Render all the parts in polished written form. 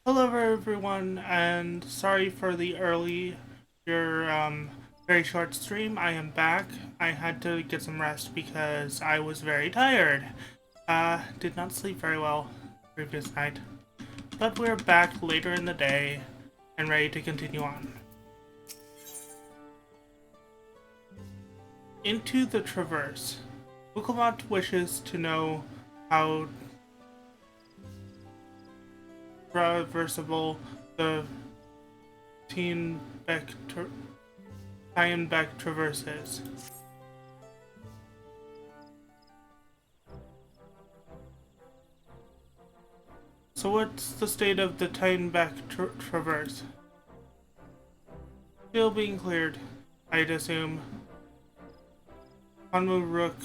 Hello everyone, and sorry for the very short stream. I am back. I had to get some rest because I was very tired. Did not sleep very well previous night. But we're back later in the day and ready to continue on. Into the Traverse. Wukamot wishes to know how traversable the Tienbeck Traverse is. So what's the state of the Tienbeck Traverse? Still being cleared, I'd assume. Hanmu Rook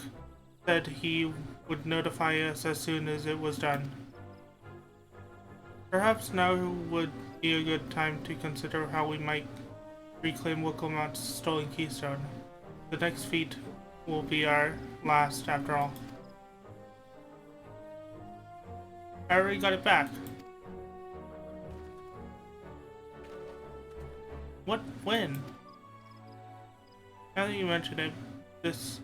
said he would notify us as soon as it was done. Perhaps now would be a good time to consider how we might reclaim Wilcomott's stolen keystone. The next feat will be our last, after all. I already got it back. What? When? Now that you mention it, this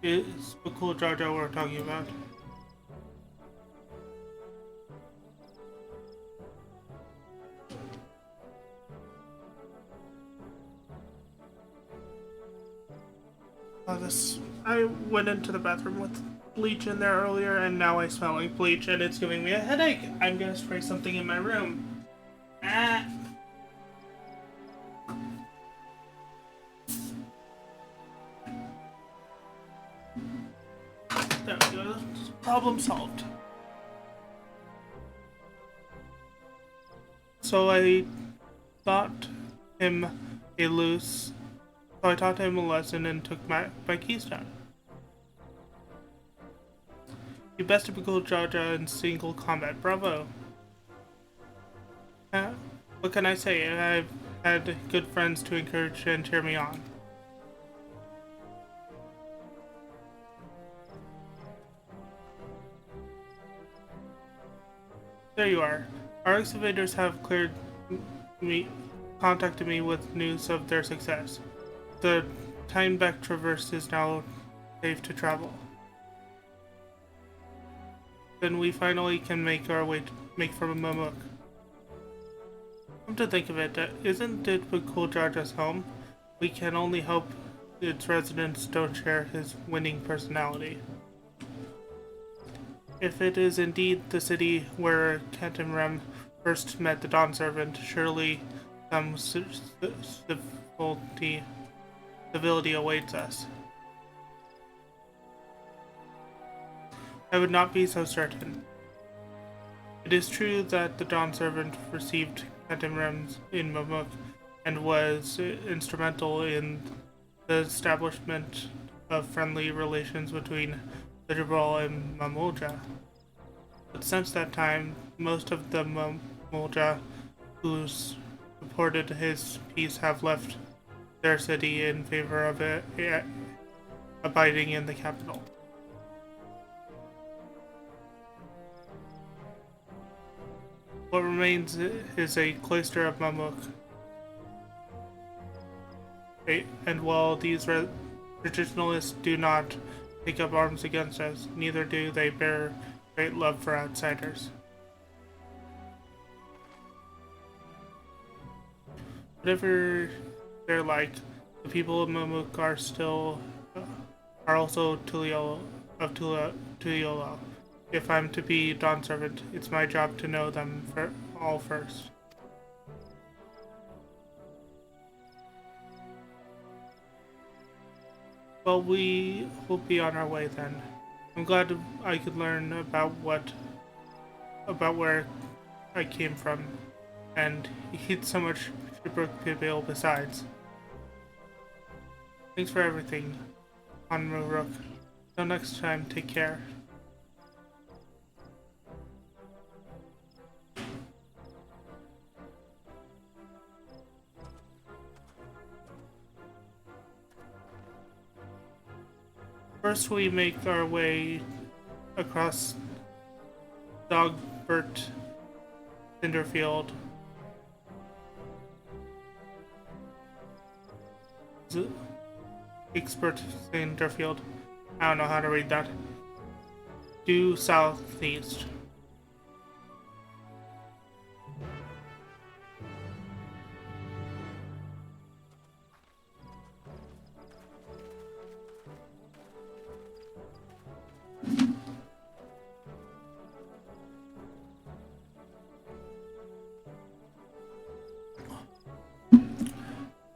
is the cool Jar Jar we're talking about. I went into the bathroom with bleach in there earlier, and now I smell like bleach, and it's giving me a headache. I'm gonna spray something in my room. Ah. There we go. Problem solved. So I taught him a lesson and took my keystone. You best typical Jar Jar in single combat. Bravo. What can I say? I've had good friends to encourage and cheer me on. There you are. Our excavators have contacted me with news of their success. The Tienbeck Traverse is now safe to travel. Then we finally can make our way for Mamuk. Come to think of it, isn't it Cool Jar Jar's home? We can only hope its residents don't share his winning personality. If it is indeed the city where Kentimrem first met the Dawn Servant, surely some civility awaits us. I would not be so certain. It is true that the Dawn Servant received Kentimrem in Mamuk and was instrumental in the establishment of friendly relations between the Jabral and Mamulja. But since that time, most of the Mamulja who supported his peace have left their city in favor of abiding in the capital. What remains is a cloister of Mamuk. And while these traditionalists do not take up arms against us, neither do they bear great love for outsiders. Whatever they're like, the people of Mamuk are also Tuliolo. If I'm to be Dawn Servant, it's my job to know them all first. Well, we will be on our way then. I'm glad I could learn about where I came from, and eat so much Shibruk besides. Thanks for everything, Hanmu Rook. Till next time, take care. First, we make our way across Dogbert Cinderfield. Expert Cinderfield. I don't know how to read that. Due southeast.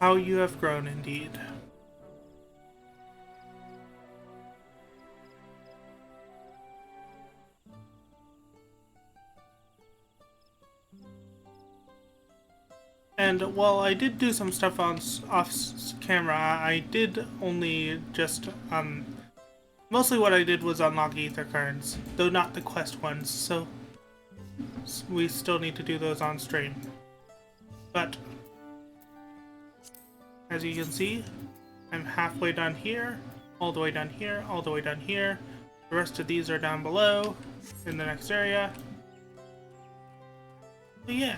How you have grown indeed. And while I did do some stuff on off camera, I did only just mostly what I did was unlock ether currents, though not the quest ones. So we still need to do those on stream. But as you can see, I'm halfway done here, all the way done here, all the way done here. The rest of these are down below in the next area. But yeah.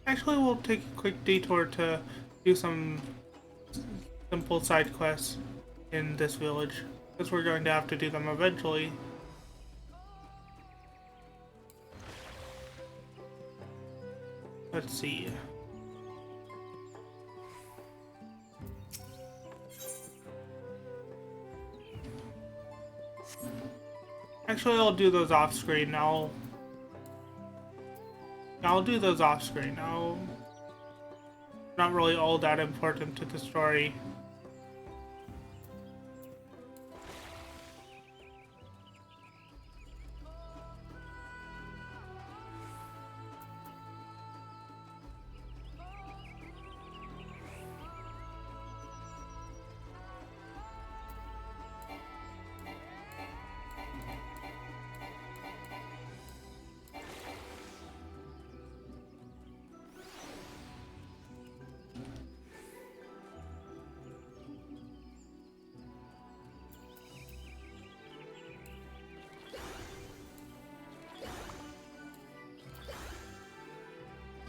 Actually, we'll take a quick detour to do some simple side quests in this village, because we're going to have to do them eventually. Let's see. Actually, I'll do those off screen. I'll do those off screen. Not really all that important to the story.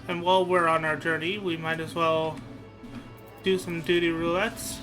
And while we're on our journey, we might as well do some duty roulettes.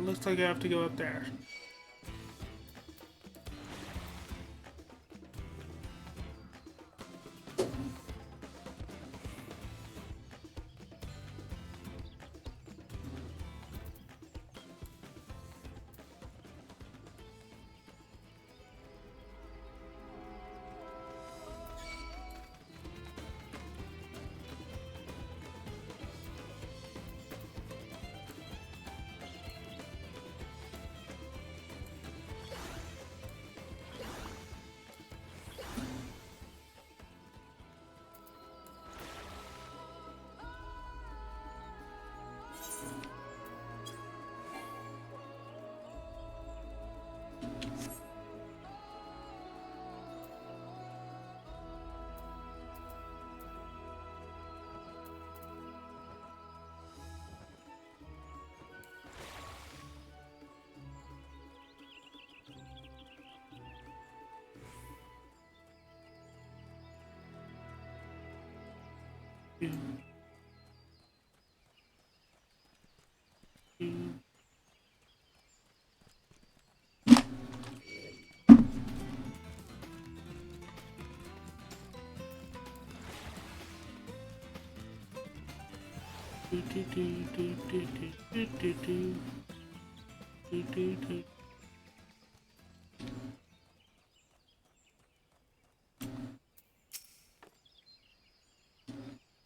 Looks like I have to go up there.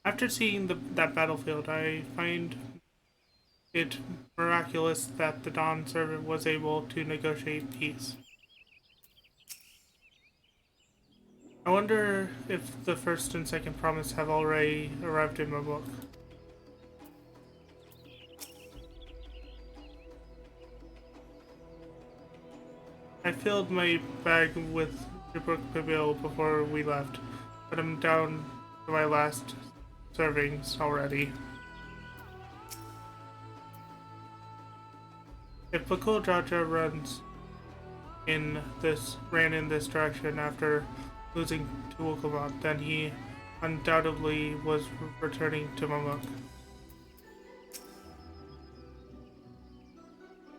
After seeing that battlefield, I find it miraculous that the Dawn servant was able to negotiate peace. I wonder if the first and second promise have already arrived in my book. I filled my bag with Jabrook Pibil before we left, but I'm down to my last servings already. If Bakul Jaja ran in this direction after losing to Wukamot, then he undoubtedly was returning to Mamuk.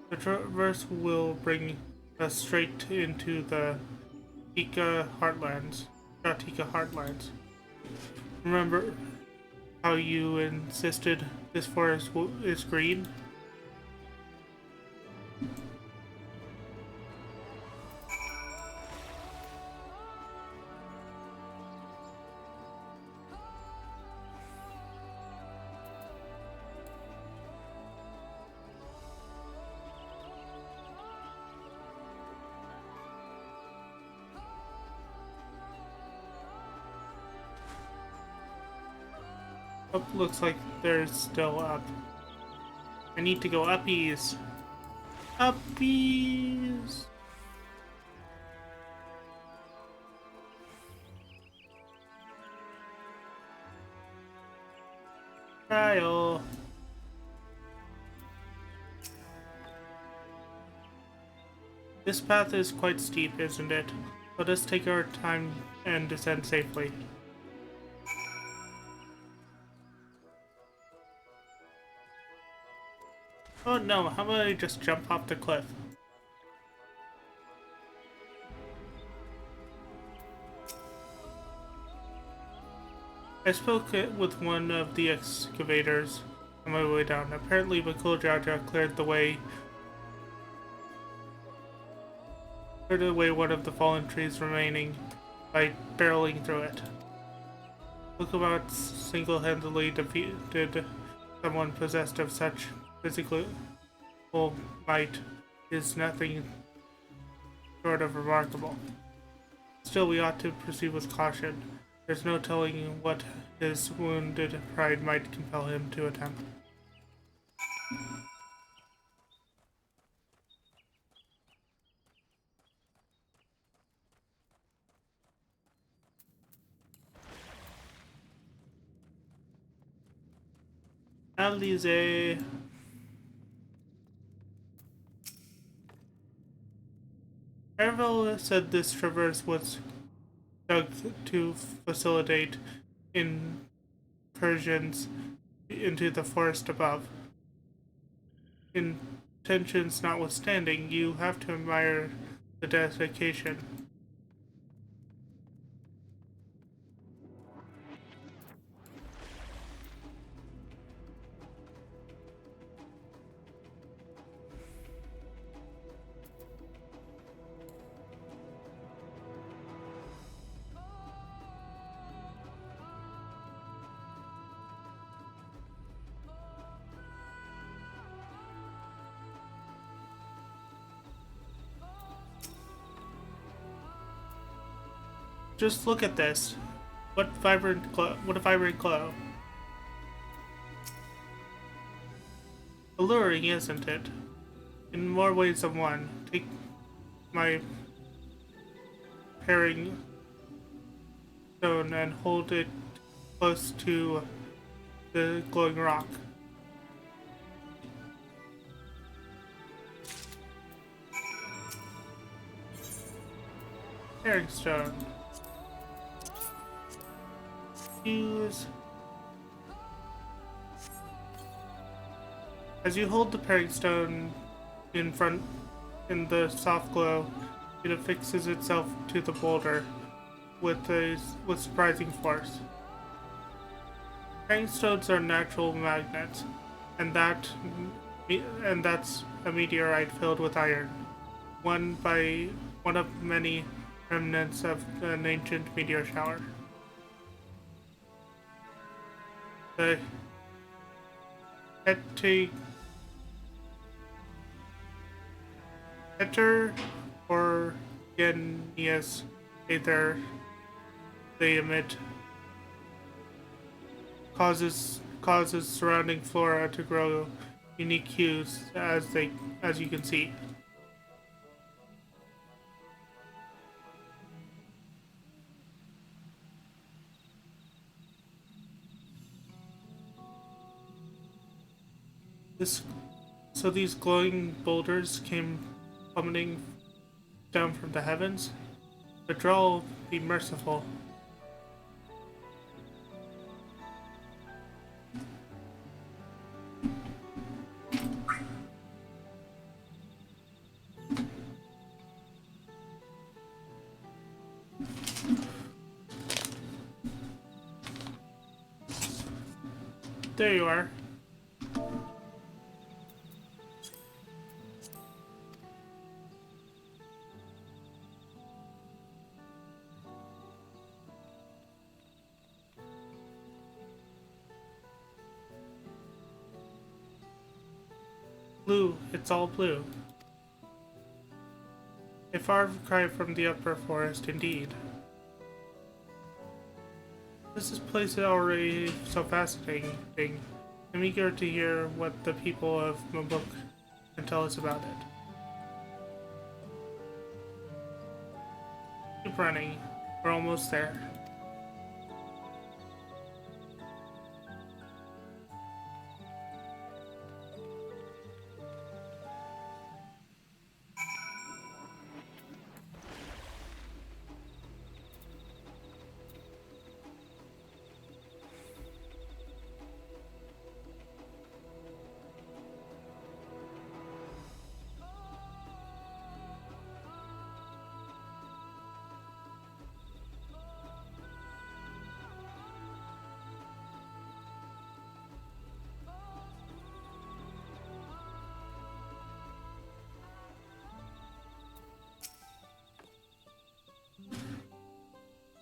The traverse will bring us straight into the Jatika Heartlands. Remember how you insisted this forest is green? Oh, looks like they're still up. I need to go uppies. Uppies! Trial. This path is quite steep, isn't it? Let us take our time and descend safely. Oh no, how about I just jump off the cliff? I spoke with one of the excavators on my way down. Apparently Bakul Jaja cleared away one of the fallen trees remaining by barreling through it. Wukamot single-handedly defeated someone possessed of such physical might is nothing short of remarkable. Still, we ought to proceed with caution. There's no telling what his wounded pride might compel him to attempt. Alize. Arvel said this traverse was dug to facilitate incursions into the forest above. Intentions notwithstanding, you have to admire the dedication. Just look at this. What a vibrant glow. Alluring, isn't it? In more ways than one. Take my pairing stone and hold it close to the glowing rock. Pairing stone. As you hold the pairing stone in the soft glow, it affixes itself to the boulder with surprising force. Hangstones are natural magnets, and that's a meteorite filled with iron, one of many remnants of an ancient meteor shower. The heterogeneous ether they emit causes surrounding flora to grow unique hues as you can see. This so these glowing boulders came plummeting down from the heavens. But Drell, be merciful. There you are. Blue, it's all blue. A far cry from the upper forest, indeed. This place is already so fascinating. I'm eager to hear what the people of Mabuk can tell us about it. Keep running. We're almost there.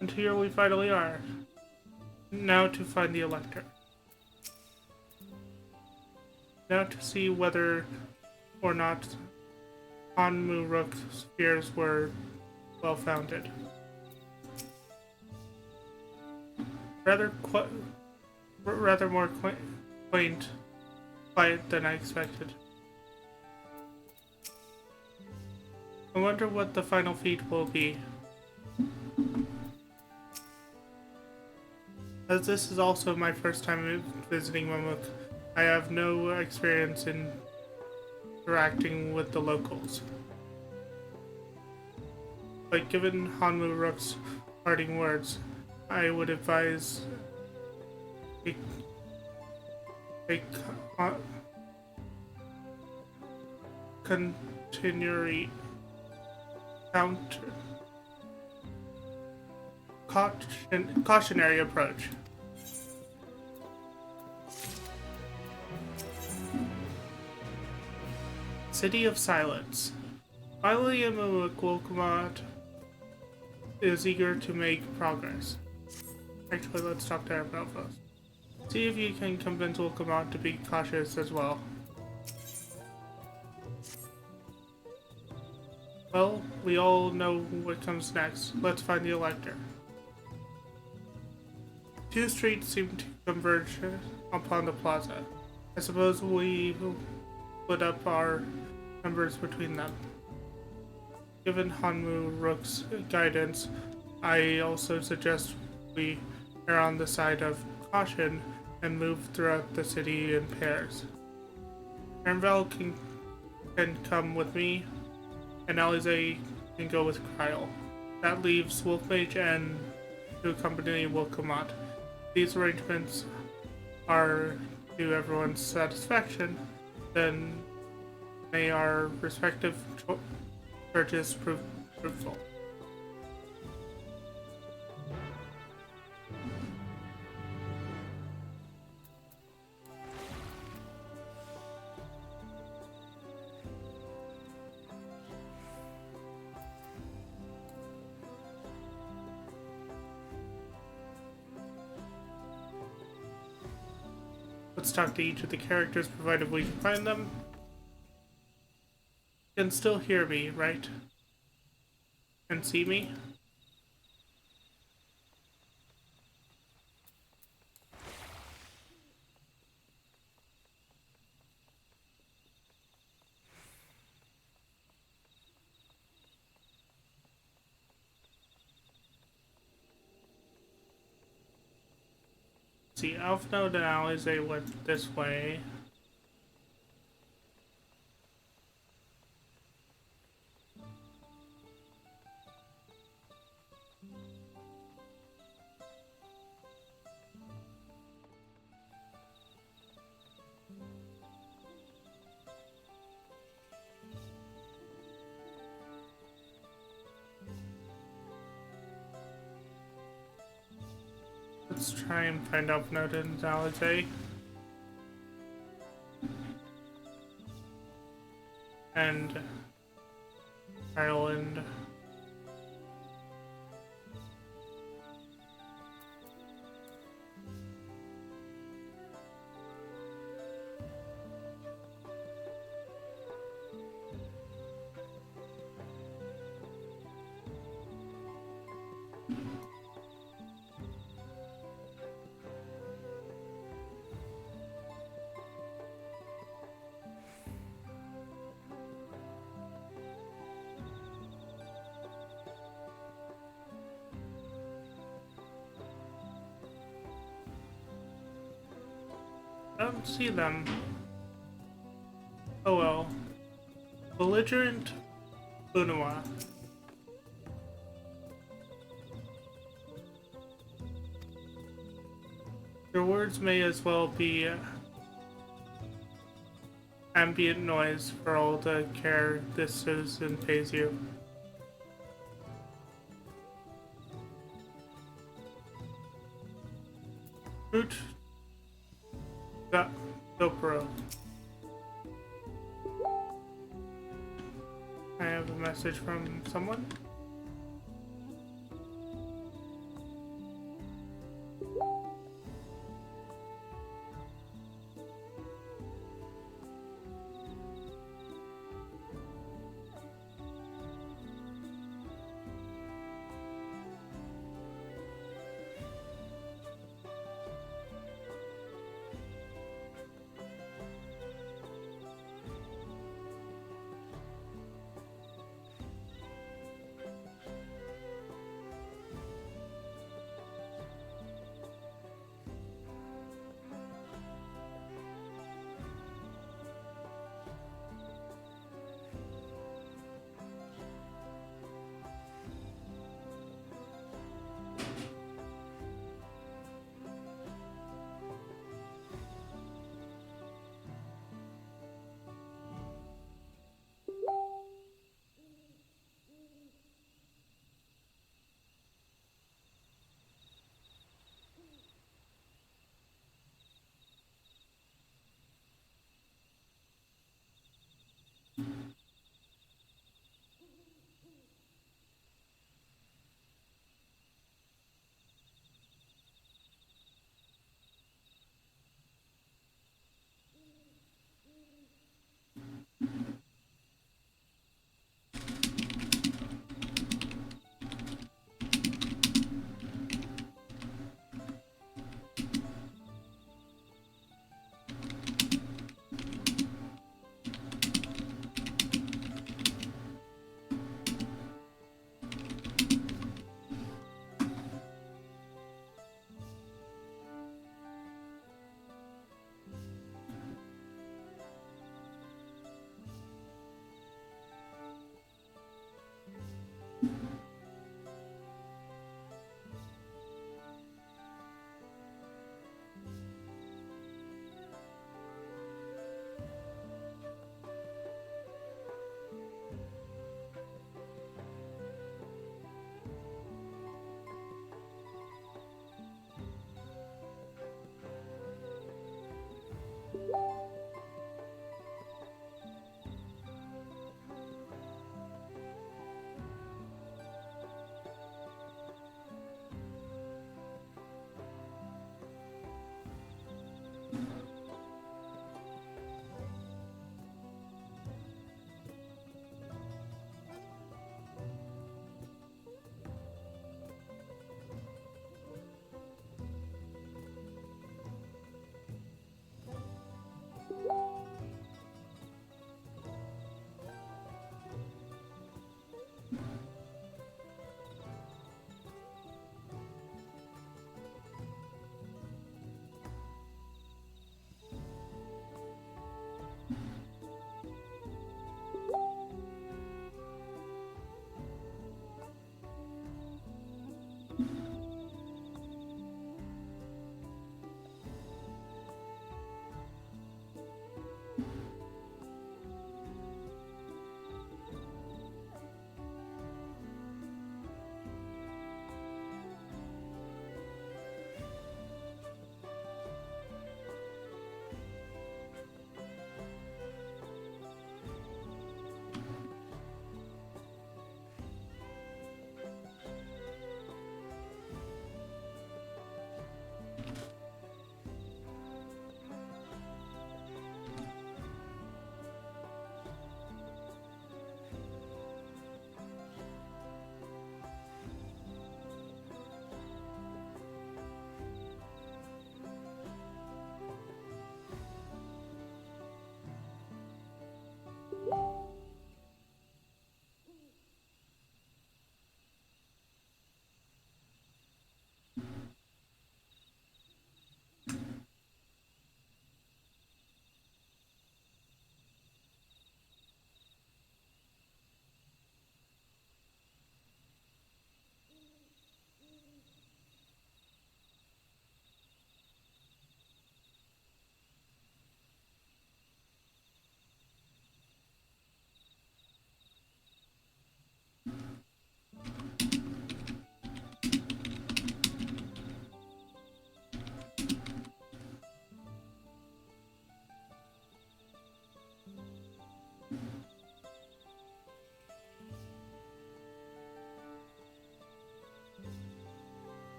And here we finally are. Now to find the Elector. Now to see whether or not Hanmu-Rook's fears were well-founded. Rather more quiet than I expected. I wonder what the final feat will be. As this is also my first time visiting Mamuk, I have no experience in interacting with the locals. But given Hanmu-Rook's parting words, I would advise a cautionary approach. City of Silence. Finally, Wilkamot is eager to make progress. Actually, let's talk to Arabelle first. See if you can convince Wilkamot to be cautious as well. Well, we all know what comes next. Let's find the Elector. Two streets seem to converge upon the plaza. I suppose we split up our numbers between them. Given Hanmu-Rook's guidance, I also suggest we err on the side of caution and move throughout the city in pairs. Arabelle can come with me, and Alize can go with Kyle. That leaves Wolfmage and to accompany Wilkamot. These arrangements are to everyone's satisfaction, then may our respective churches prove fruitful. Let's talk to each of the characters, provided we can find them. You can still hear me, right? And see me? See, Elfnode and Alizé went this way. Let's try and find Elfnode and Alizé. And Ireland. I don't see them. Oh well. Belligerent Bunua. Your words may as well be ambient noise for all the care this citizen pays you. Root Dopro. I have a message from someone.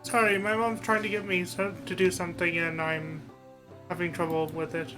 Sorry, my mom's trying to get me to do something and I'm having trouble with it.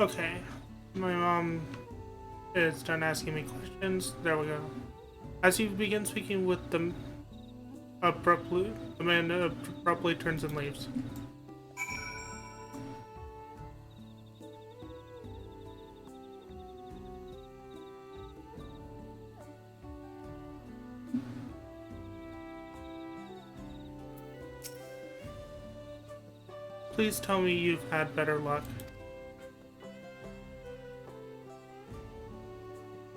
Okay, my mom is done asking me questions. There we go. As you begin speaking with them abruptly, the man abruptly turns and leaves. Please tell me you've had better luck.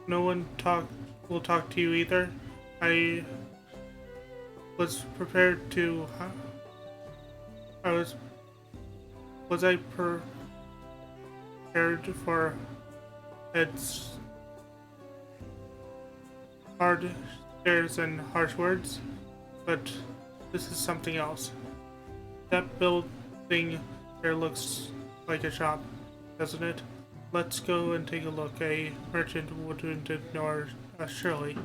No one will talk to you either. I was prepared to. I was I prepared for its hard stares and harsh words, but this is something else. That building there looks like a shop, doesn't it? Let's go and take a look. A merchant wouldn't ignore us, surely.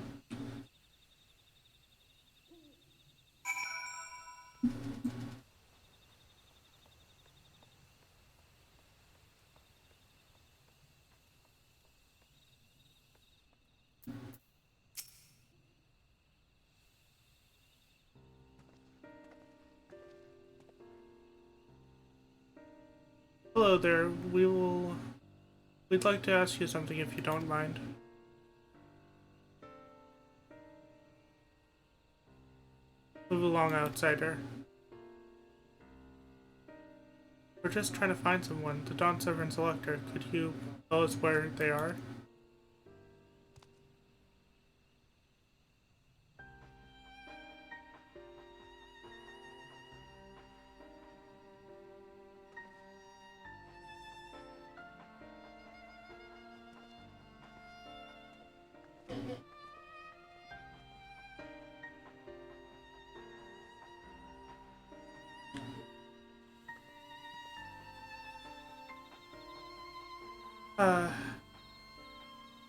Hello there. We'd like to ask you something if you don't mind. Move along, outsider. We're just trying to find someone. The Dawn Servant's Elector. Could you tell us where they are?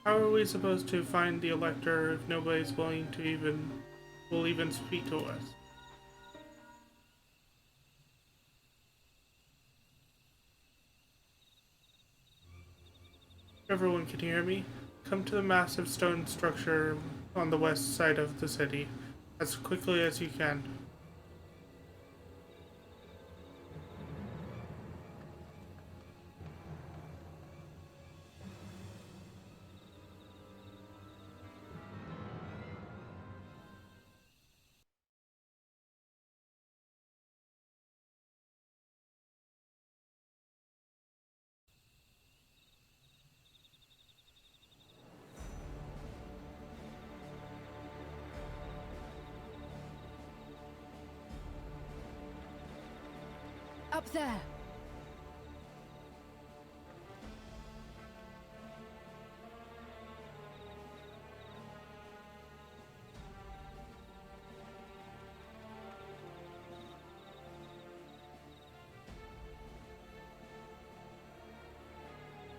How are we supposed to find the Elector if nobody's willing to will even speak to us? Everyone can hear me. Come to the massive stone structure on the west side of the city, as quickly as you can. Up there!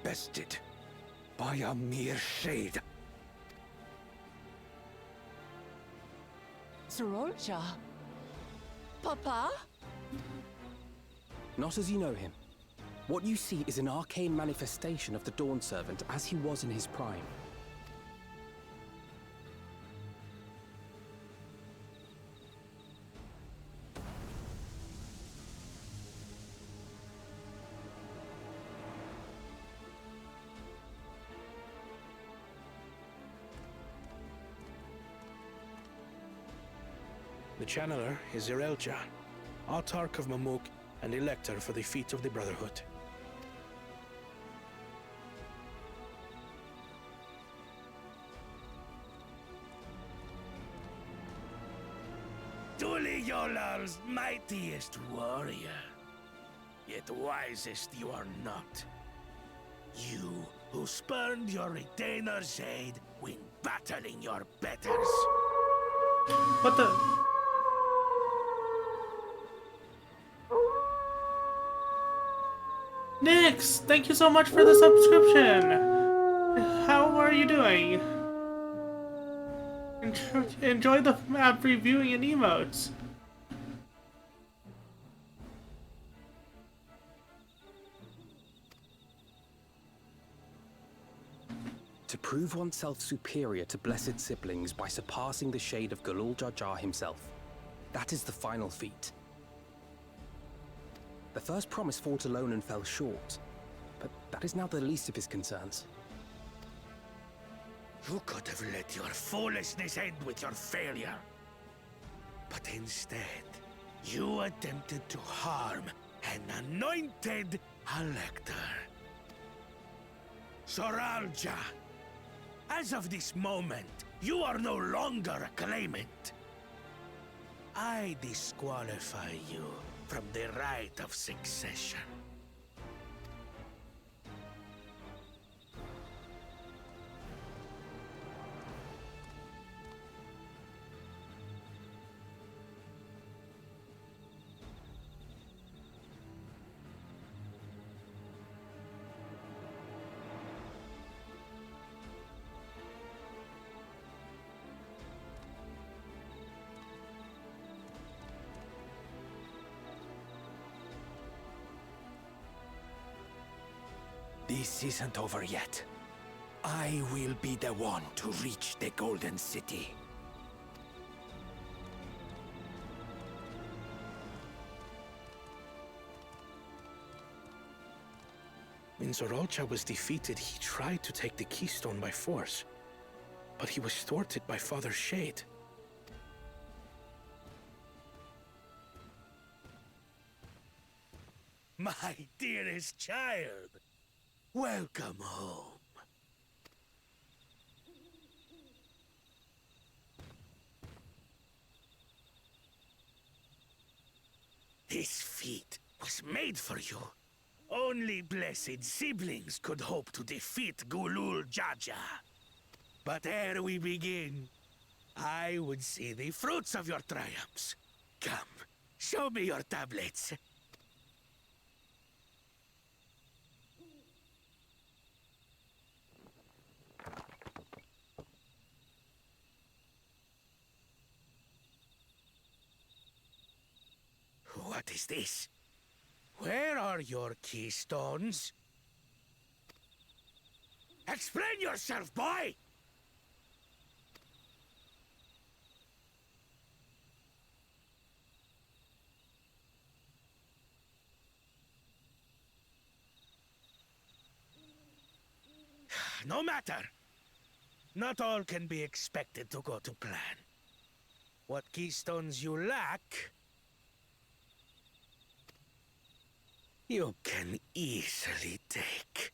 Bested by a mere shade. Sorolcha? Papa? Not as you know him. What you see is an arcane manifestation of the Dawn Servant as he was in his prime. The Channeler is Zerelcha, Autarch of Mamuk and Elector for the Feet of the Brotherhood. Tuliyolal's mightiest warrior, yet wisest you are not. You who spurned your retainer's aid when battling your betters. What the? Nix, thank you so much for the subscription. How are you doing? Enjoy the map reviewing and emotes. To prove oneself superior to blessed siblings by surpassing the shade of Galul Jar Jar himself. That is the final feat. The first promise fought alone and fell short, but that is now the least of his concerns. You could have let your foolishness end with your failure. But instead, you attempted to harm an anointed Elector. Soralja, as of this moment, you are no longer a claimant. I disqualify you from the right of succession. This isn't over yet. I will be the one to reach the Golden City. When Zoralcha was defeated, he tried to take the keystone by force, but he was thwarted by Father Shade. My dearest child, welcome home. This feat was made for you. Only blessed siblings could hope to defeat Gulul Jaja. But ere we begin, I would see the fruits of your triumphs. Come, show me your tablets. What is this? Where are your keystones? Explain yourself, boy! No matter. Not all can be expected to go to plan. What keystones you lack, you can easily take.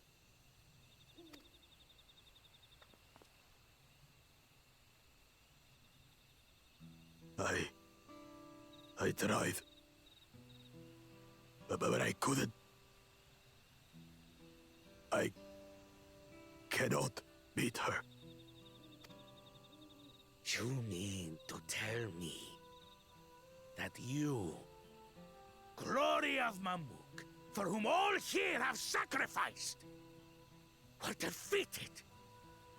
I tried. But I couldn't. I cannot beat her. You mean to tell me that you, glory of Mamuk, for whom all here have sacrificed, were defeated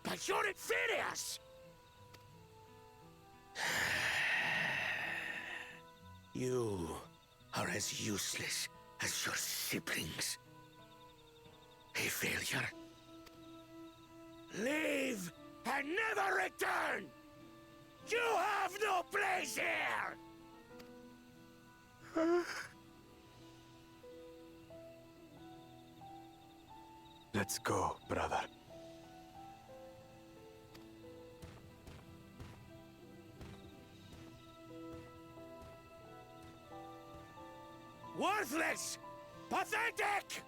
by your inferiors? You are as useless as your siblings. A failure. Leave and never return! You have no place here! Let's go, brother. Worthless! Pathetic!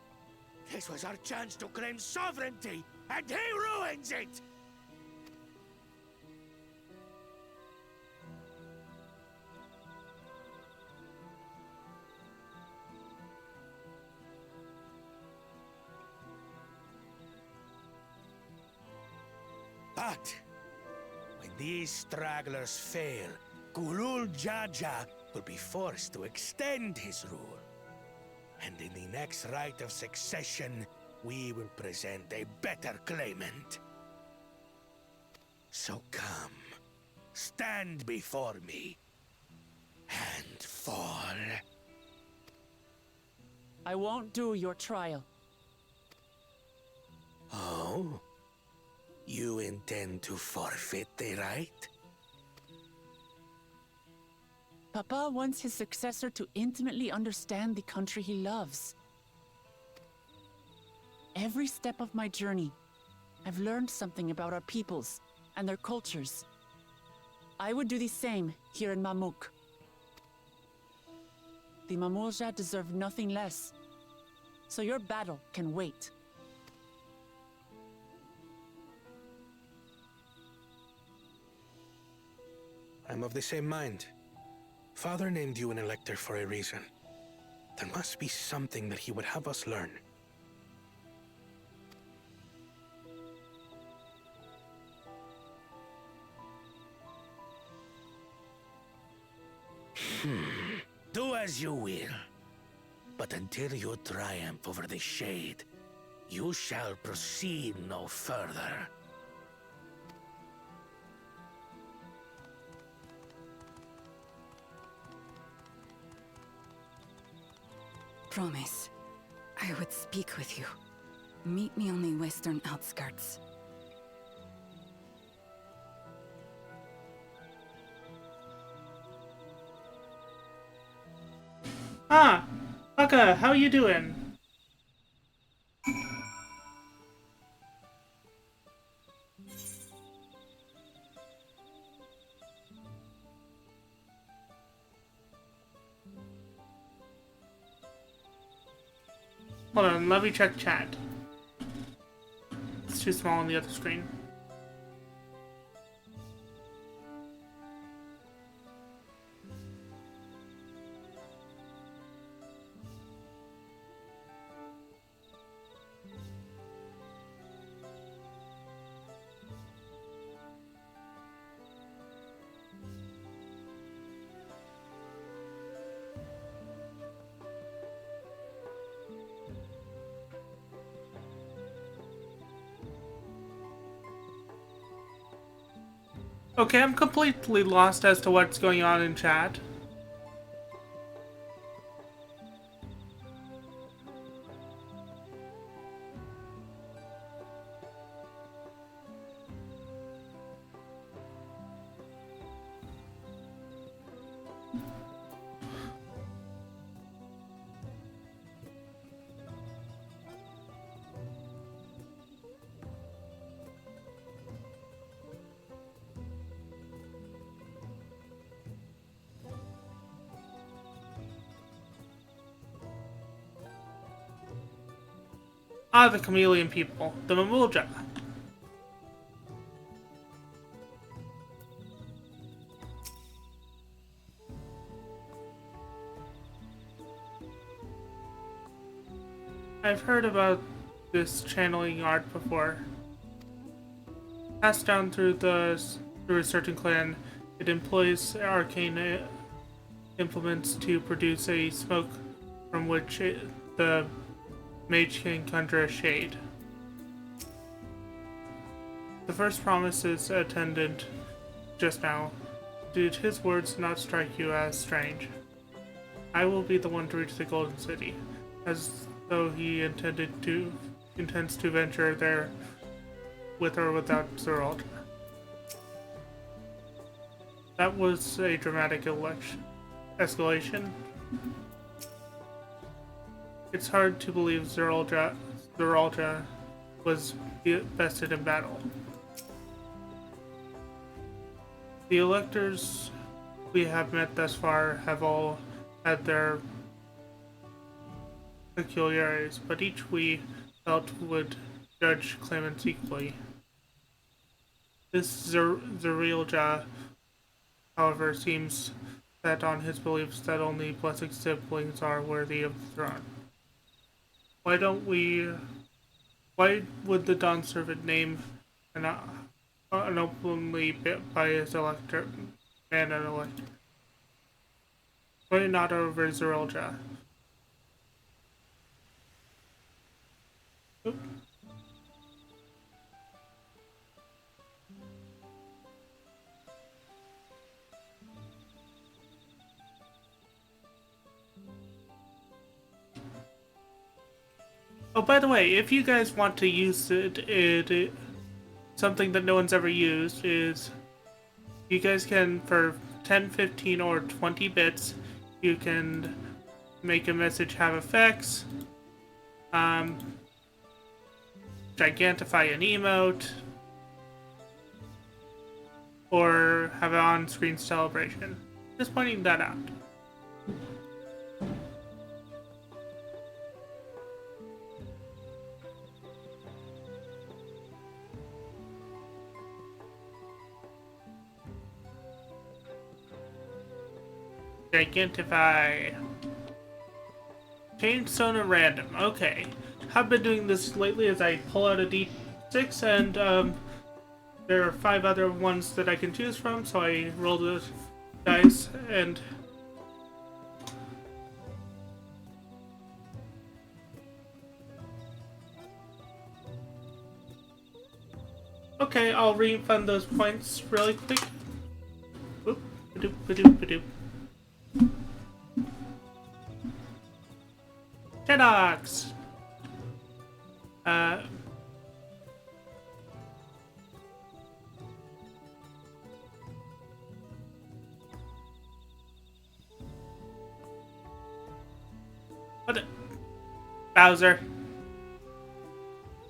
This was our chance to claim sovereignty, and he ruins it! But when these stragglers fail, Gulul Jaja will be forced to extend his rule. And in the next rite of succession, we will present a better claimant. So come, stand before me, and fall. I won't do your trial. Oh? You intend to forfeit the right? Papa wants his successor to intimately understand the country he loves. Every step of my journey, I've learned something about our peoples and their cultures. I would do the same here in Mamuk. The Mamulja deserve nothing less, so your battle can wait. I'm of the same mind. Father named you an elector for a reason. There must be something that he would have us learn. Do as you will. But until you triumph over the Shade, you shall proceed no further. Promise, I would speak with you. Meet me on the western outskirts. Ah, Aka, how you doing? Hold on, let me check chat. It's too small on the other screen. Okay, I'm completely lost as to what's going on in chat. Ah, the chameleon people. The Mamulja. I've heard about this channeling art before. Passed down through a certain clan, it employs arcane implements to produce a smoke from which the Mage can conjure a shade. The first promises attendant just now. Did his words not strike you as strange? I will be the one to reach the Golden City, as though he intends to venture there with or without Zerald. That was a dramatic escalation. It's hard to believe Zeralja was bested in battle. The electors we have met thus far have all had their peculiarities, but each we felt would judge claimants equally. This Zeralja, however, seems set on his beliefs that only blessed siblings are worthy of the throne. Why would the Dawn servant name an openly by his elector man an elector? Why not over Zeralja? Oop. Oh, by the way, if you guys want to use it something that no one's ever used is you guys can, for 10, 15, or 20 bits, you can make a message have effects, gigantify an emote, or have an on-screen celebration. Just pointing that out. Gigantify. Change stone at random. Okay. I've been doing this lately as I pull out a d6 and there are 5 other ones that I can choose from, so I roll the dice and okay, I'll refund those points really quick. Oop, ba-doop, ba-doop, ba-doop. Jedox! What the? Bowser.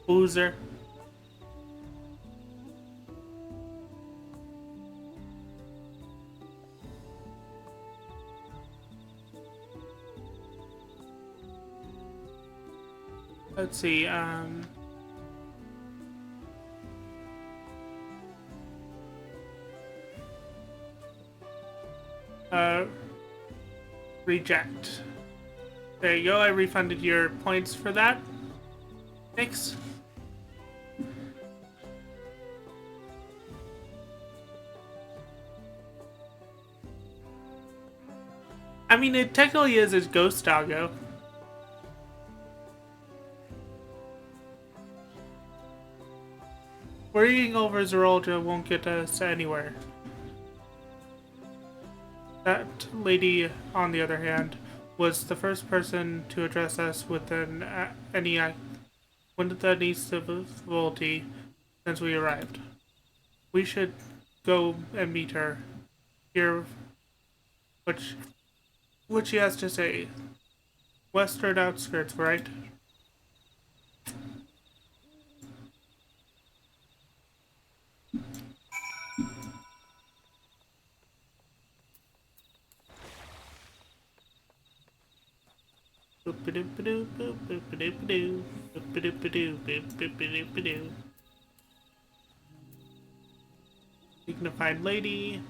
Boozer. Let's see, reject. There you go, I refunded your points for that. Thanks. I mean, it technically is his ghost doggo. Worrying over Zerolja won't get us anywhere. That lady, on the other hand, was the first person to address us with any civility since we arrived. We should go and meet her. Hear what she has to say. Western outskirts, right? Dignified lady.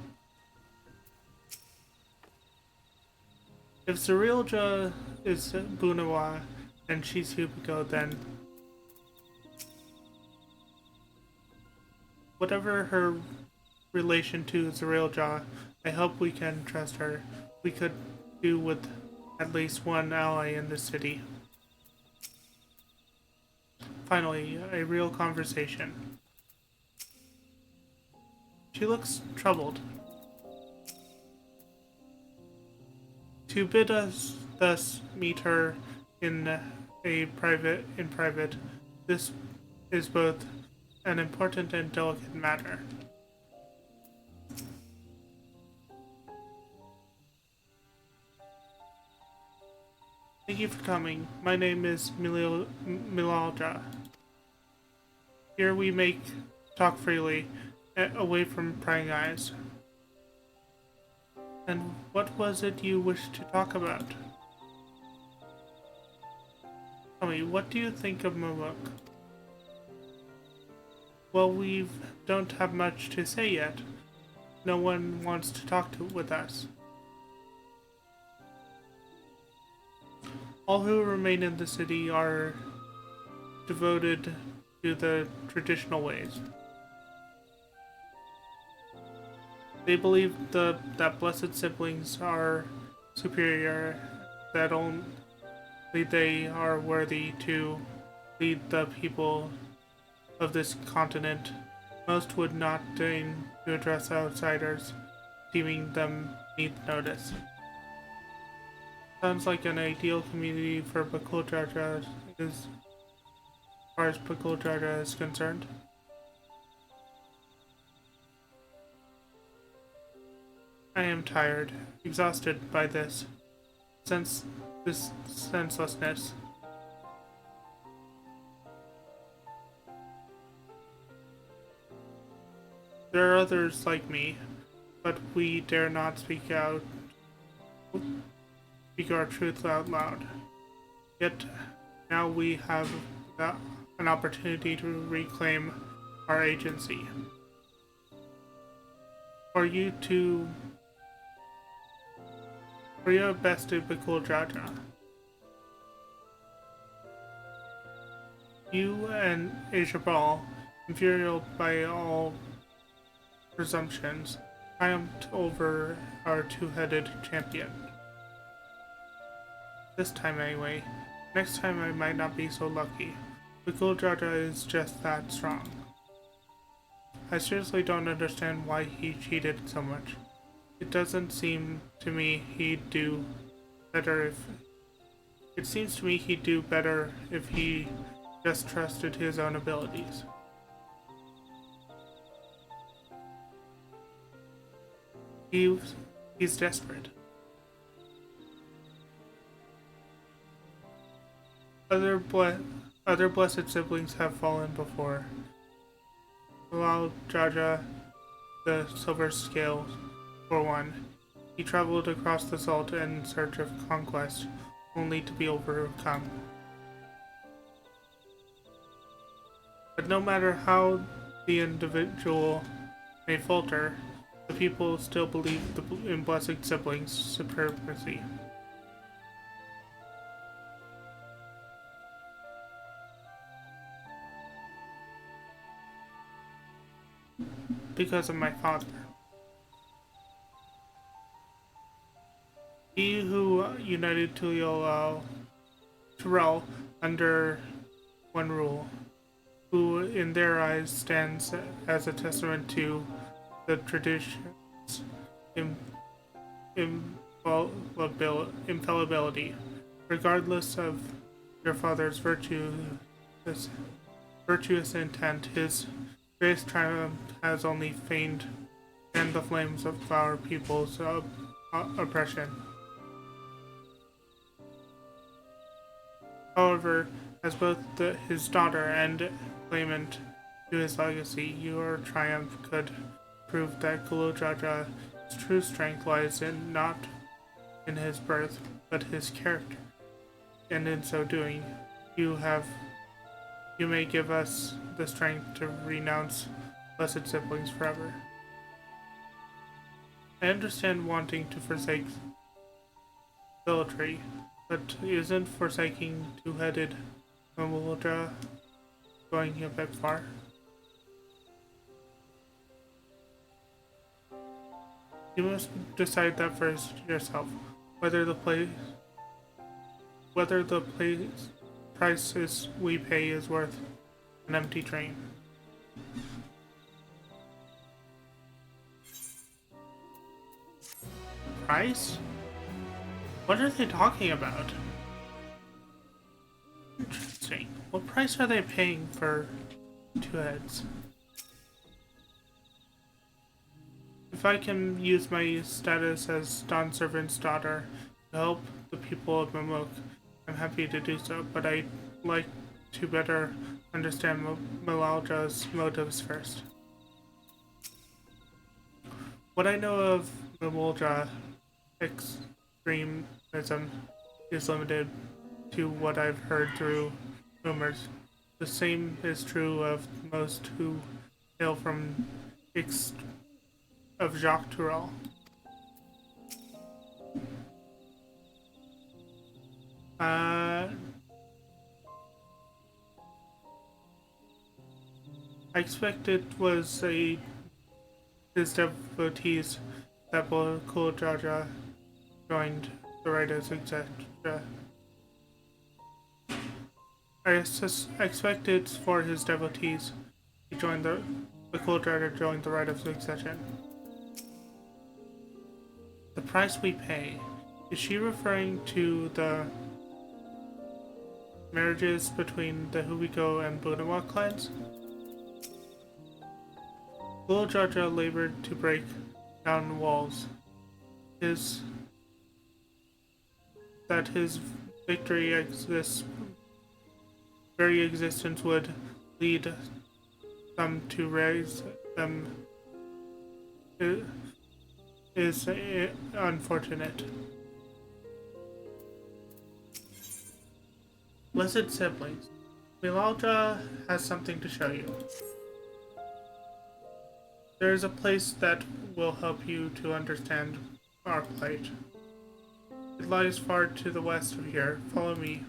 If Zerilja is Bunawa and she's Hubiko, then whatever her relation to Zerilja, I hope we can trust her. We could do with at least one ally in the city. Finally, a real conversation. She looks troubled. To bid us thus meet her in private, this is both an important and delicate matter. Thank you for coming. My name is Milaldra. Here we talk freely, away from prying eyes. And what was it you wished to talk about? Tell me, what do you think of Momok? Well, we don't have much to say yet. No one wants to talk with us. All who remain in the city are devoted to the traditional ways. They believe that blessed siblings are superior, that only they are worthy to lead the people of this continent. Most would not deign to address outsiders, deeming them beneath notice. Sounds like an ideal community for Bakuldraja as far as Bakuldraja is concerned. I am tired, exhausted by this senselessness. There are others like me, but we dare not speak our truth out loud. Yet now we have an opportunity to reclaim our agency. For you best to Bakuldraja. You and Ajabal, inferior by all presumptions, triumphed over our two-headed champion. This time anyway. Next time I might not be so lucky. Bakuldraja is just that strong. I seriously don't understand why he cheated so much. It doesn't seem to me he'd do better if... It seems to me he'd do better if he just trusted his own abilities. He's desperate. Other blessed siblings have fallen before. Bilal Jaja, the Silver Scale, for one. He traveled across the salt in search of conquest, only to be overcome. But no matter how the individual may falter, the people still believe in blessed siblings' supremacy. Because of my father. He who united Terrell under one rule, who in their eyes stands as a testament to the tradition's infallibility, regardless of your father's virtuous intent. His greatest triumph has only feigned fanned the flames of our people's oppression. However, as both his daughter and claimant to his legacy, your triumph could prove that Gulu Jaja's true strength lies not in his birth, but his character. And in so doing, you may give us the strength to renounce blessed siblings forever. I understand wanting to forsake military, but isn't forsaking two-headed Mamulja going a bit far? You must decide that for yourself, whether the price we pay is worth an empty dream. Price? What are they talking about? Interesting. What price are they paying for two heads? If I can use my status as Dawn Servant's daughter to help the people of Mamuk, I'm happy to do so, but I'd like to better understand Malalja's motives first. What I know of Malalja extremism is limited to what I've heard through rumors. The same is true of most who hail from Jacques Tourelle. I expect it was his devotees that Kul Jaja joined the writers, etc. I expect it's for his devotees he joined the Kul Jaja joined the rite of succession. The price we pay. Is she referring to the marriages between the Hubiko and Bunawa clans? Kul Jaja labored to break down walls. His very existence would lead them to raise them is unfortunate. Blessed siblings, Milalja has something to show you. There is a place that will help you to understand our plight. It lies far to the west of here. Follow me.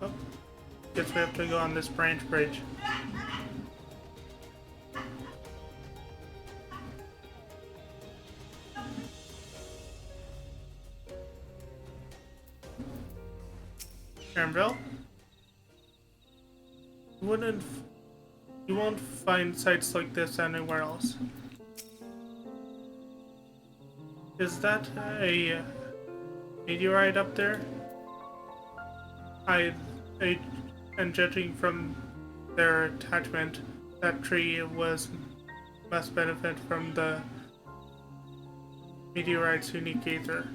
Oh, guess we have to go on this branch bridge. Caramville? You won't find sites like this anywhere else. Is that a meteorite up there? And judging from their attachment, that tree must benefit from the meteorite's unique ether.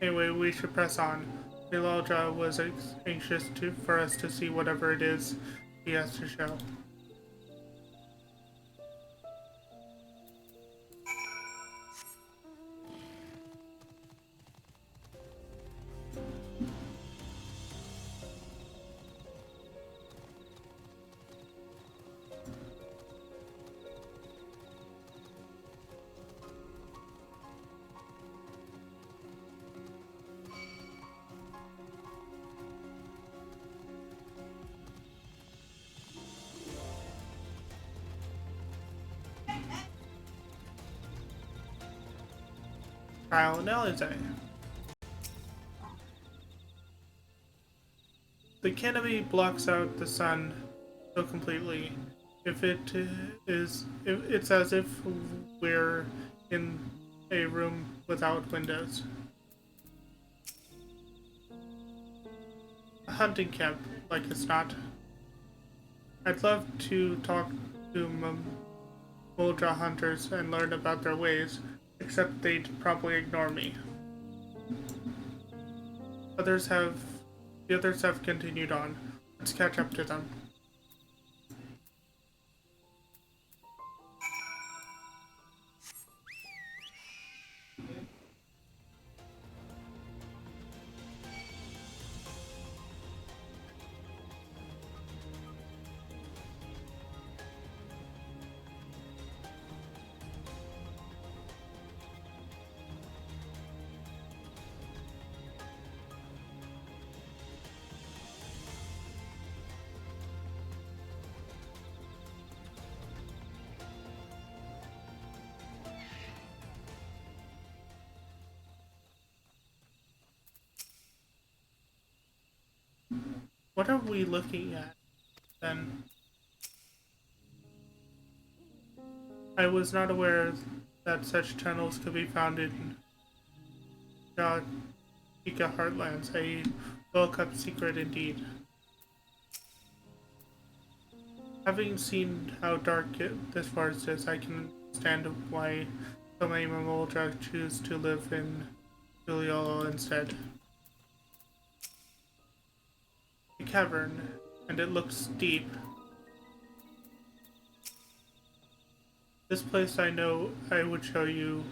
Anyway, we should press on. Milalja was anxious for us to see whatever it is he has to show. Trial analysis. The canopy blocks out the sun so completely. It's as if we're in a room without windows. A hunting camp, like it's not. I'd love to talk to Muldra hunters and learn about their ways, except they'd probably ignore me. The others have continued on. Let's catch up to them. What are we looking at, then? I was not aware that such tunnels could be found in Ika Heartlands, a well-kept secret indeed. Having seen how dark this forest is, I can understand why so many Muldra choose to live in Juliolo instead. A cavern, and it looks deep. This place I know I would show you.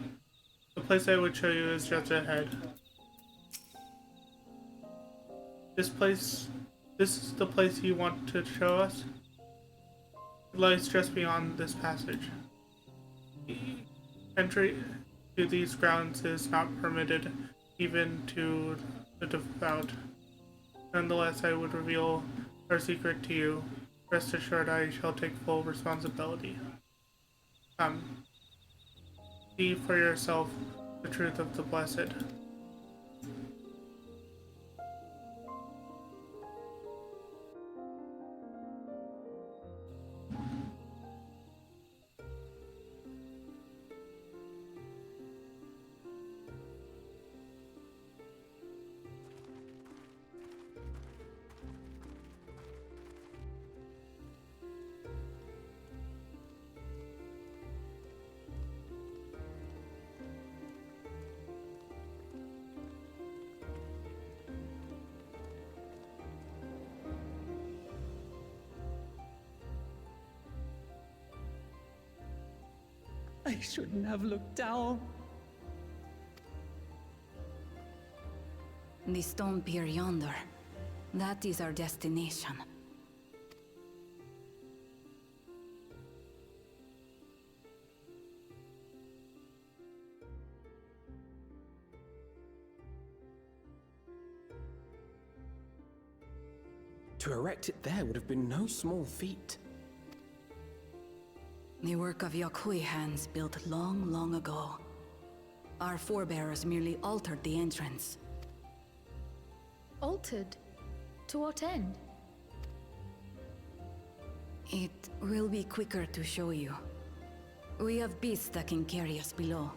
The place I would show you is just ahead. This is the place you want to show us? It lies just beyond this passage. Entry to these grounds is not permitted, even to the devout. Nonetheless, I would reveal our secret to you. Rest assured, I shall take full responsibility. Come, see for yourself the truth of the blessed. I shouldn't have looked down. The stone pier yonder. That is our destination. To erect it there would have been no small feat. The work of Yakui hands built long, long ago. Our forebears merely altered the entrance. Altered? To what end? It will be quicker to show you. We have beasts that can carry us below.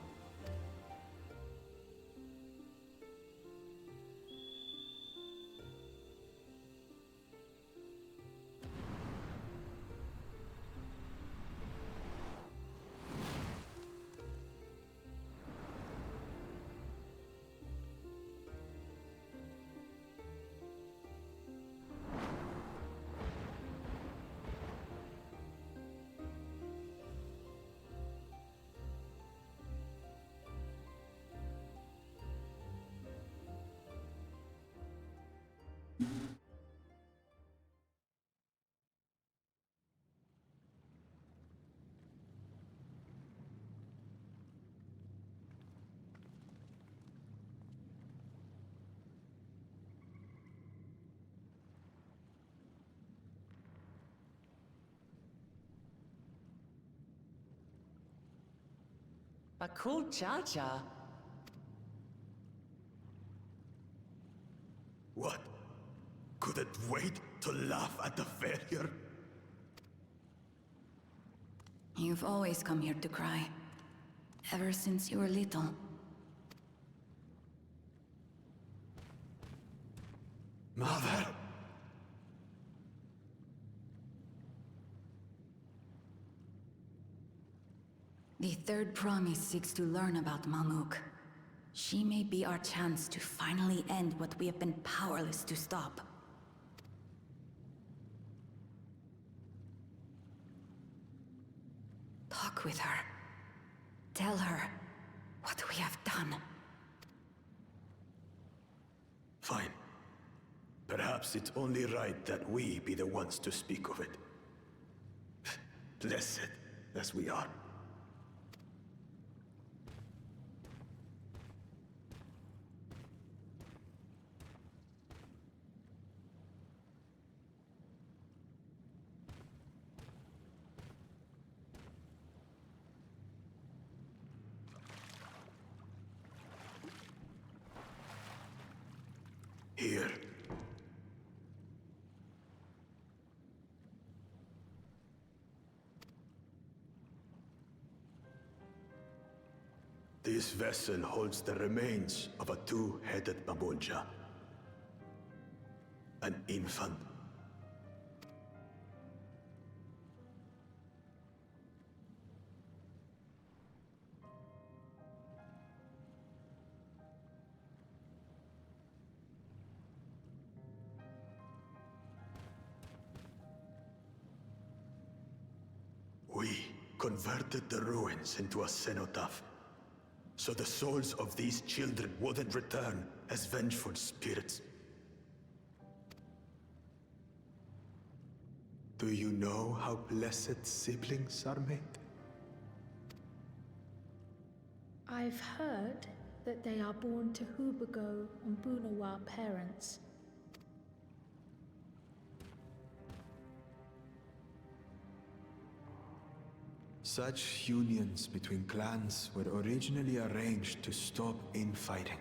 Bakul Chacha. What? Couldn't wait to laugh at the failure? You've always come here to cry. Ever since you were little. Mother! The third promise seeks to learn about Malmuk. She may be our chance to finally end what we have been powerless to stop. Talk with her. Tell her what we have done. Fine. Perhaps it's only right that we be the ones to speak of it. Blessed as we are. Here. This vessel holds the remains of a two-headed Babonja. An infant. We converted the ruins into a cenotaph, so the souls of these children wouldn't return as vengeful spirits. Do you know how blessed siblings are made? I've heard that they are born to Hubago and Bunawa parents. Such unions between clans were originally arranged to stop infighting.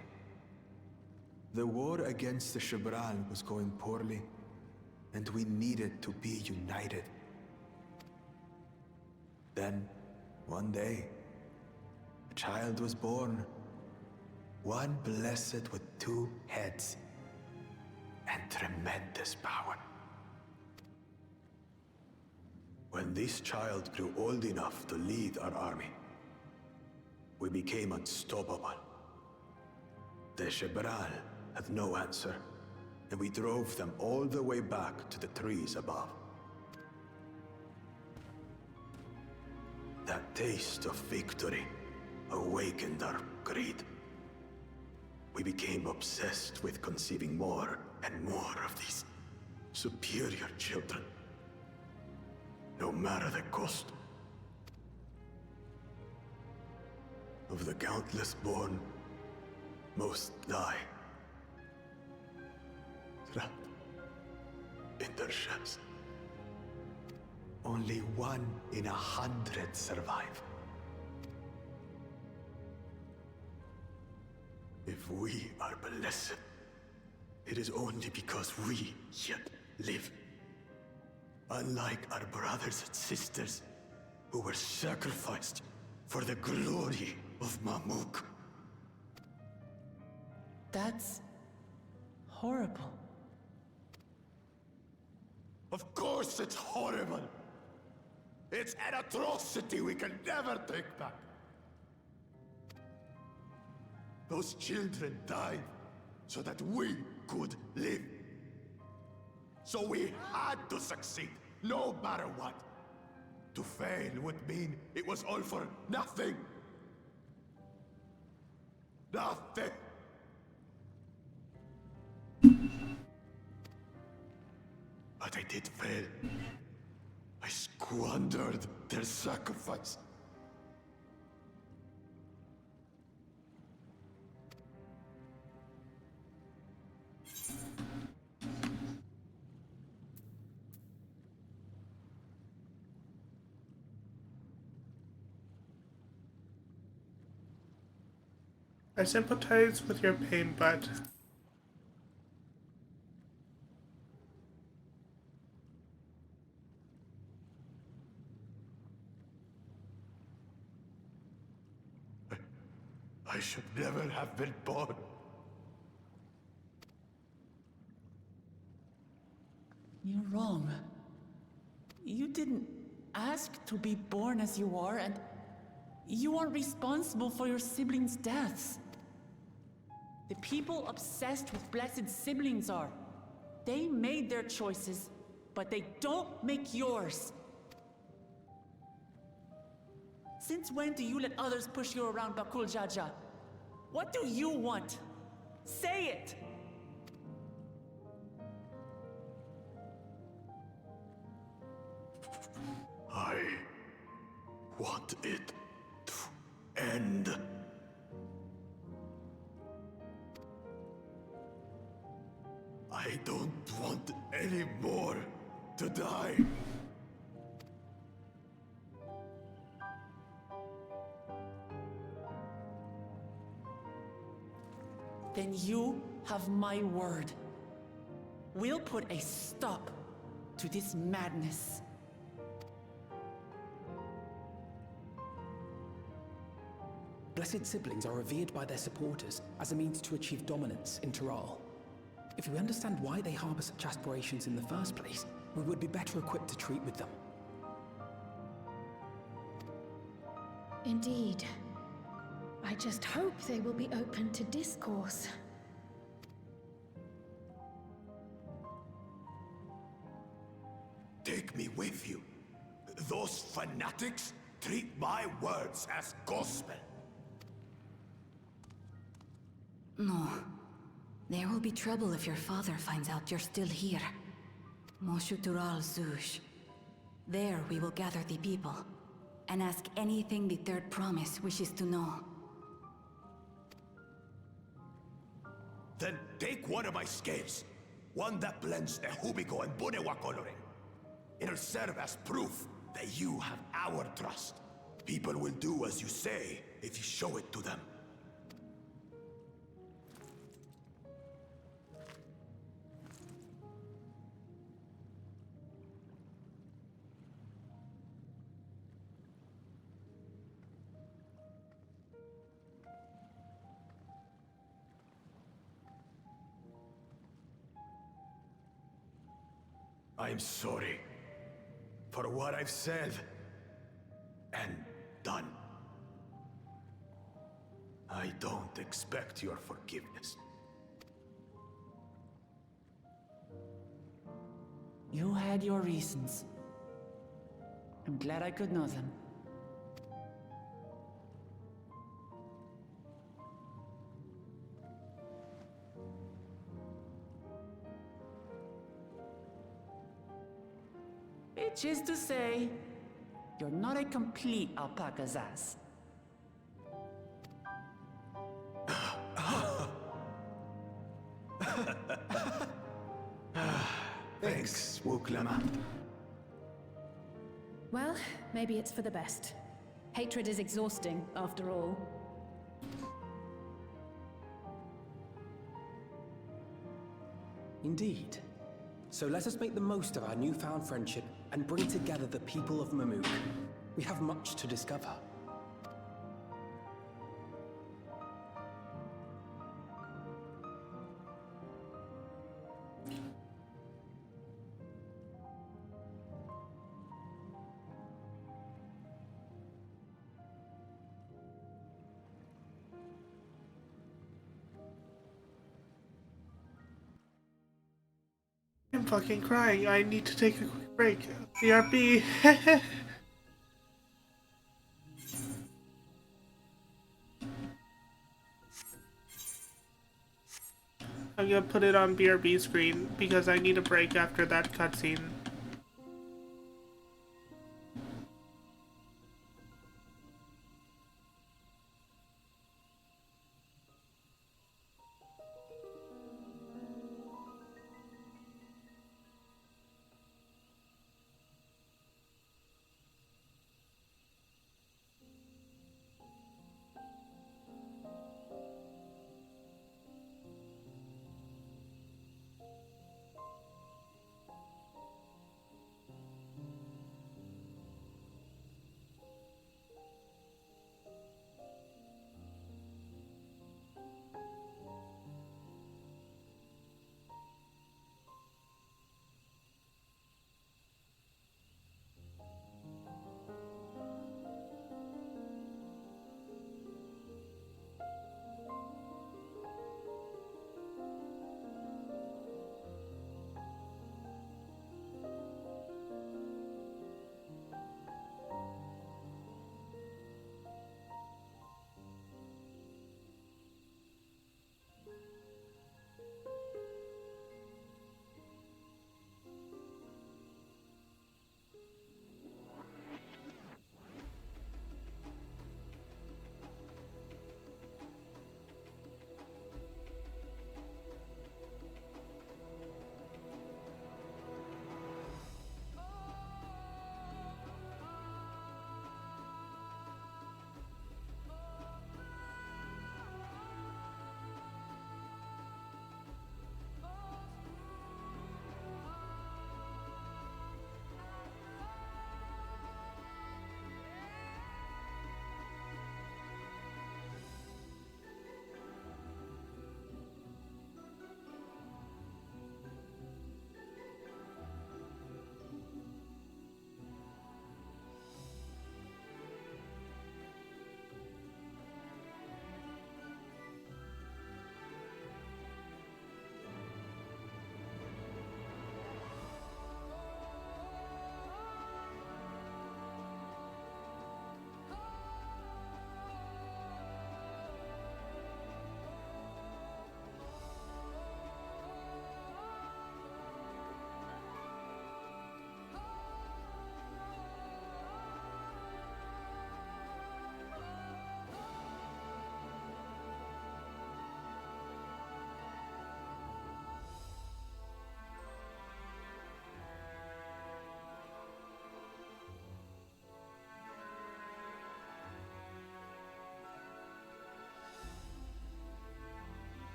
The war against the Shibran was going poorly, and we needed to be united. Then, one day, a child was born. One blessed with two heads and tremendous power. When this child grew old enough to lead our army, we became unstoppable. The Shibral had no answer, and we drove them all the way back to the trees above. That taste of victory awakened our greed. We became obsessed with conceiving more and more of these superior children. No matter the cost. Of the countless born, most die. Trapped in their shells. Only 1 in 100 survive. If we are blessed, it is only because we yet live. Unlike our brothers and sisters, who were sacrificed for the glory of Mamuk. That's horrible. Of course it's horrible. It's an atrocity we can never take back. Those children died so that we could live. So we had to succeed, no matter what. To fail would mean it was all for nothing. Nothing. But I did fail. I squandered their sacrifice. I sympathize with your pain, but I should never have been born. You're wrong. You didn't ask to be born as you are, and you aren't responsible for your siblings' deaths. The people obsessed with blessed siblings are. They made their choices, but they don't make yours. Since when do you let others push you around, Bakul Jaja? What do you want? Say it! I want it to end. I don't want any more to die. Then you have my word. We'll put a stop to this madness. Blessed siblings are revered by their supporters as a means to achieve dominance in Taral. If we understand why they harbor such aspirations in the first place, we would be better equipped to treat with them. Indeed. I just hope they will be open to discourse. Take me with you. Those fanatics treat my words as gospel. No. There will be trouble if your father finds out you're still here. Moshutural Zush. There we will gather the people, and ask anything the Third Promise wishes to know. Then take one of my scales. One that blends the Hubico and Bunewa coloring. It'll serve as proof that you have our trust. People will do as you say if you show it to them. I'm sorry for what I've said and done. I don't expect your forgiveness. You had your reasons. I'm glad I could know them. Which is to say, you're not a complete alpaca's ass. Thanks, Wuklama. Well, maybe it's for the best. Hatred is exhausting, after all. Indeed. So let us make the most of our newfound friendship and bring together the people of Mamuk. We have much to discover. fucking crying. I need to take a quick break. BRB. I'm gonna put it on BRB screen because I need a break after that cutscene.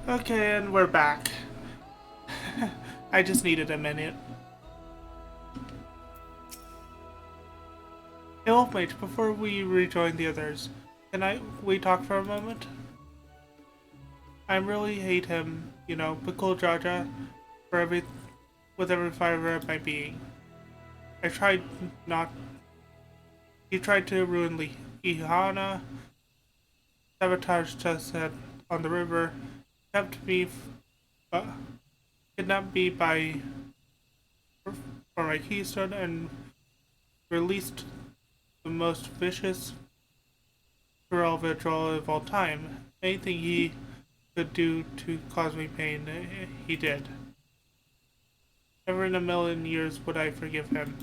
Okay, and we're back. I just needed a minute. Hey, Wolfmate, before we rejoin the others, we talk for a moment? I really hate him, you know, Pickle Jaja, for with every fiber of my being. I tried not. He tried to ruin Ihana, sabotaged us on the river, kept me, kidnapped me for my keystone, and released the most vicious Tyrell vigil of all time. Anything he could do to cause me pain, he did. Never in a million years would I forgive him.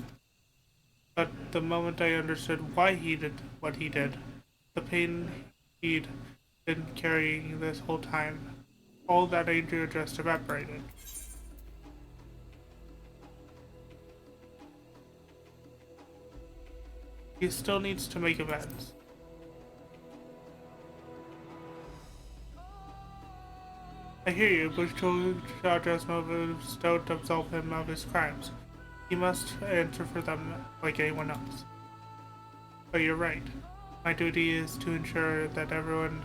But the moment I understood why he did what he did, the pain he'd been carrying this whole time, all that anger just evaporated. He still needs to make amends. I hear you, but Shadra's motives don't absolve him of his crimes. He must answer for them like anyone else. But you're right. My duty is to ensure that everyone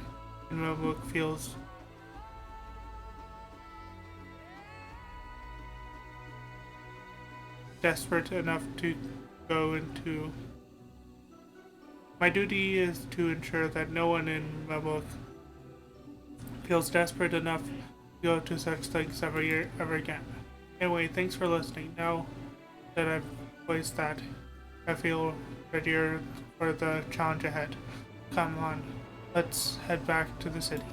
in Melbook feels desperate enough to go into. My duty is to ensure that no one in Melbook feels desperate enough to go to such things ever again. Anyway, thanks for listening. Now that I've voiced that, I feel readier for the challenge ahead. Come on, let's head back to the city.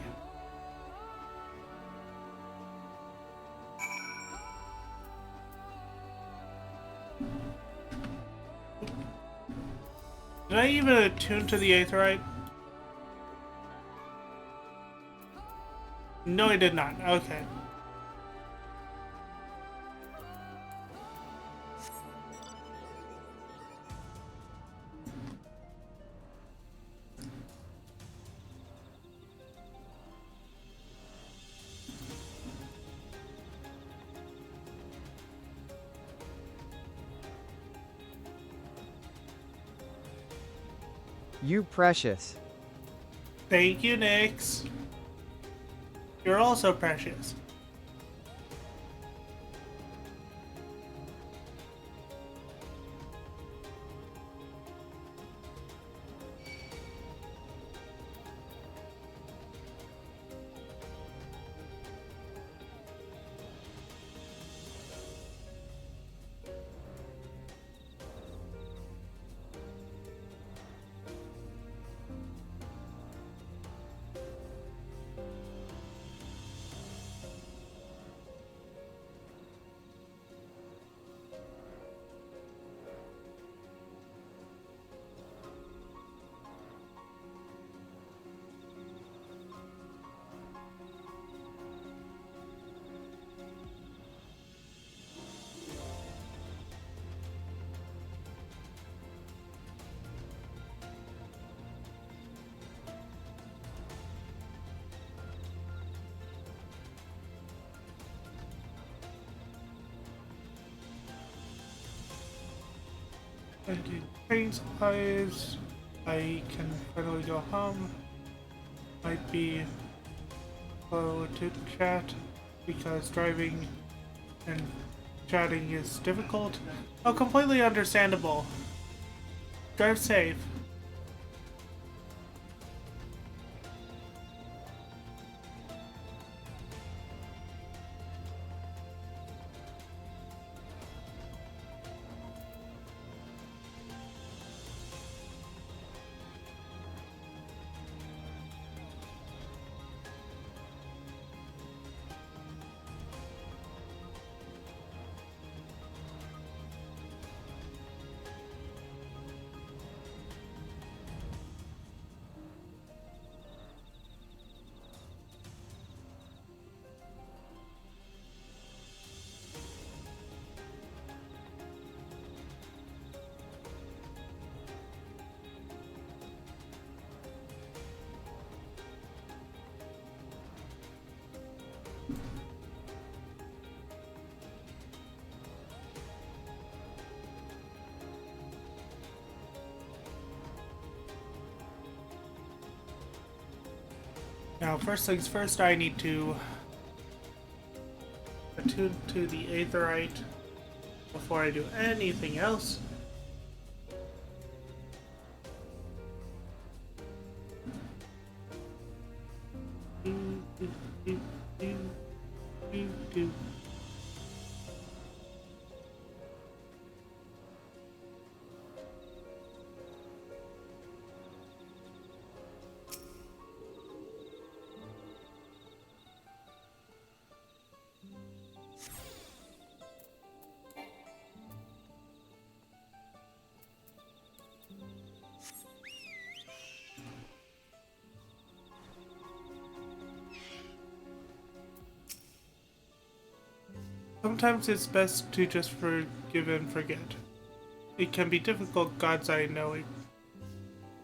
Did I even attune to the Aetheryte? No, I did not. Okay. You precious. Thank you, Nyx. You're also precious. Train supplies. I can finally go home. Might be slow to chat because driving and chatting is difficult. Oh, completely understandable. Drive safe. Now, first things first, I need to attune to the Aetheryte before I do anything else. Sometimes it's best to just forgive and forget. It can be difficult, God's eye knowing,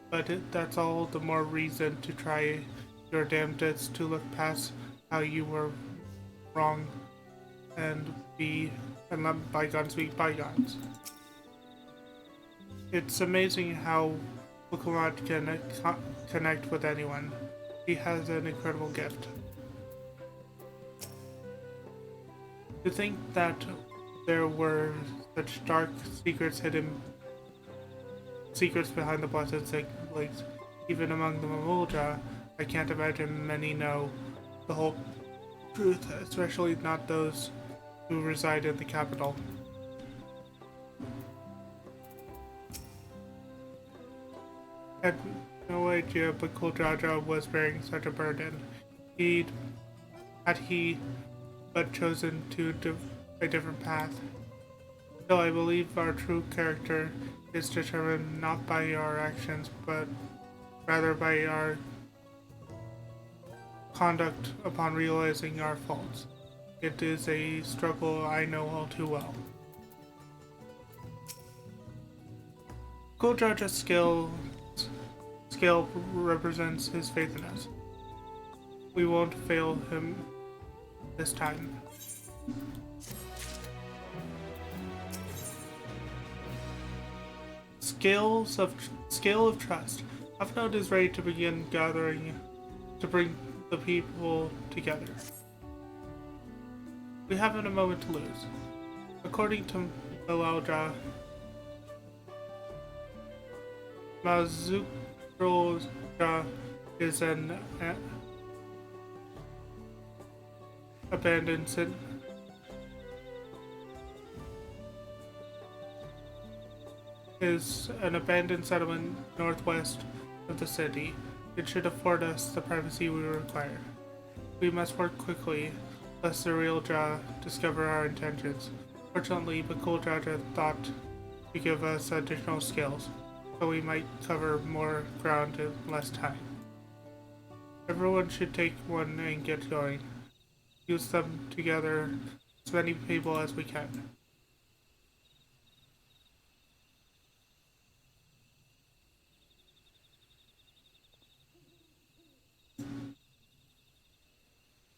but that's all the more reason to try your damnedest to look past how you were wrong and let bygones be bygones. It's amazing how Pokemon can connect with anyone. He has an incredible gift. To think that there were such dark secrets behind the Blessed Siblings, even among the Mamuldra, I can't imagine many know the whole truth, especially not those who reside in the capital. I had no idea Bakul Jaja was bearing such a burden. Had he but chosen a different path. Still, I believe our true character is determined not by our actions, but rather by our conduct upon realizing our faults. It is a struggle I know all too well. Guljaja's scale represents his faith in us. We won't fail him this time. Scale of trust. Afnod is ready to begin gathering to bring the people together. We haven't a moment to lose. According to Meloudra, Mazukroja is an abandoned settlement northwest of the city. It should afford us the privacy we require. We must work quickly, lest the real Jah discover our intentions. Fortunately, Bakul Jaja thought to give us additional skills, so we might cover more ground in less time. Everyone should take one and get going. Use them together, as many people as we can.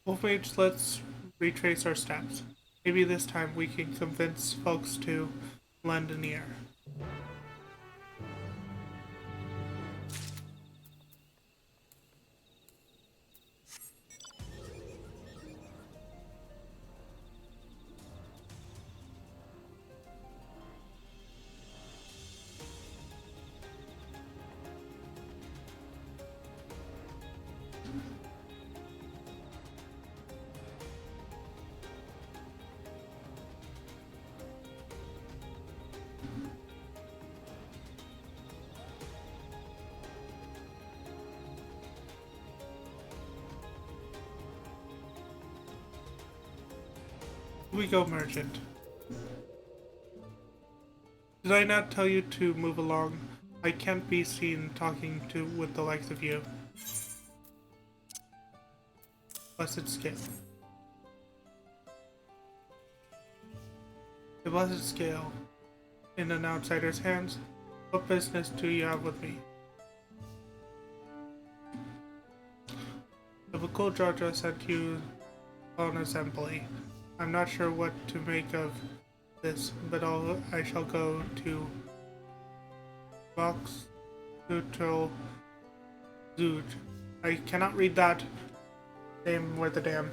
Wolf Mage, let's retrace our steps. Maybe this time we can convince folks to lend an ear. We go, merchant. Did I not tell you to move along? I can't be seen talking with the likes of you. Blessed Scale. The Blessed Scale. In an outsider's hands? What business do you have with me? The Bakul Jaja sent you on assembly. I'm not sure what to make of this, but I shall go to Vox Neutral Zuj. I cannot read that name worth a damn.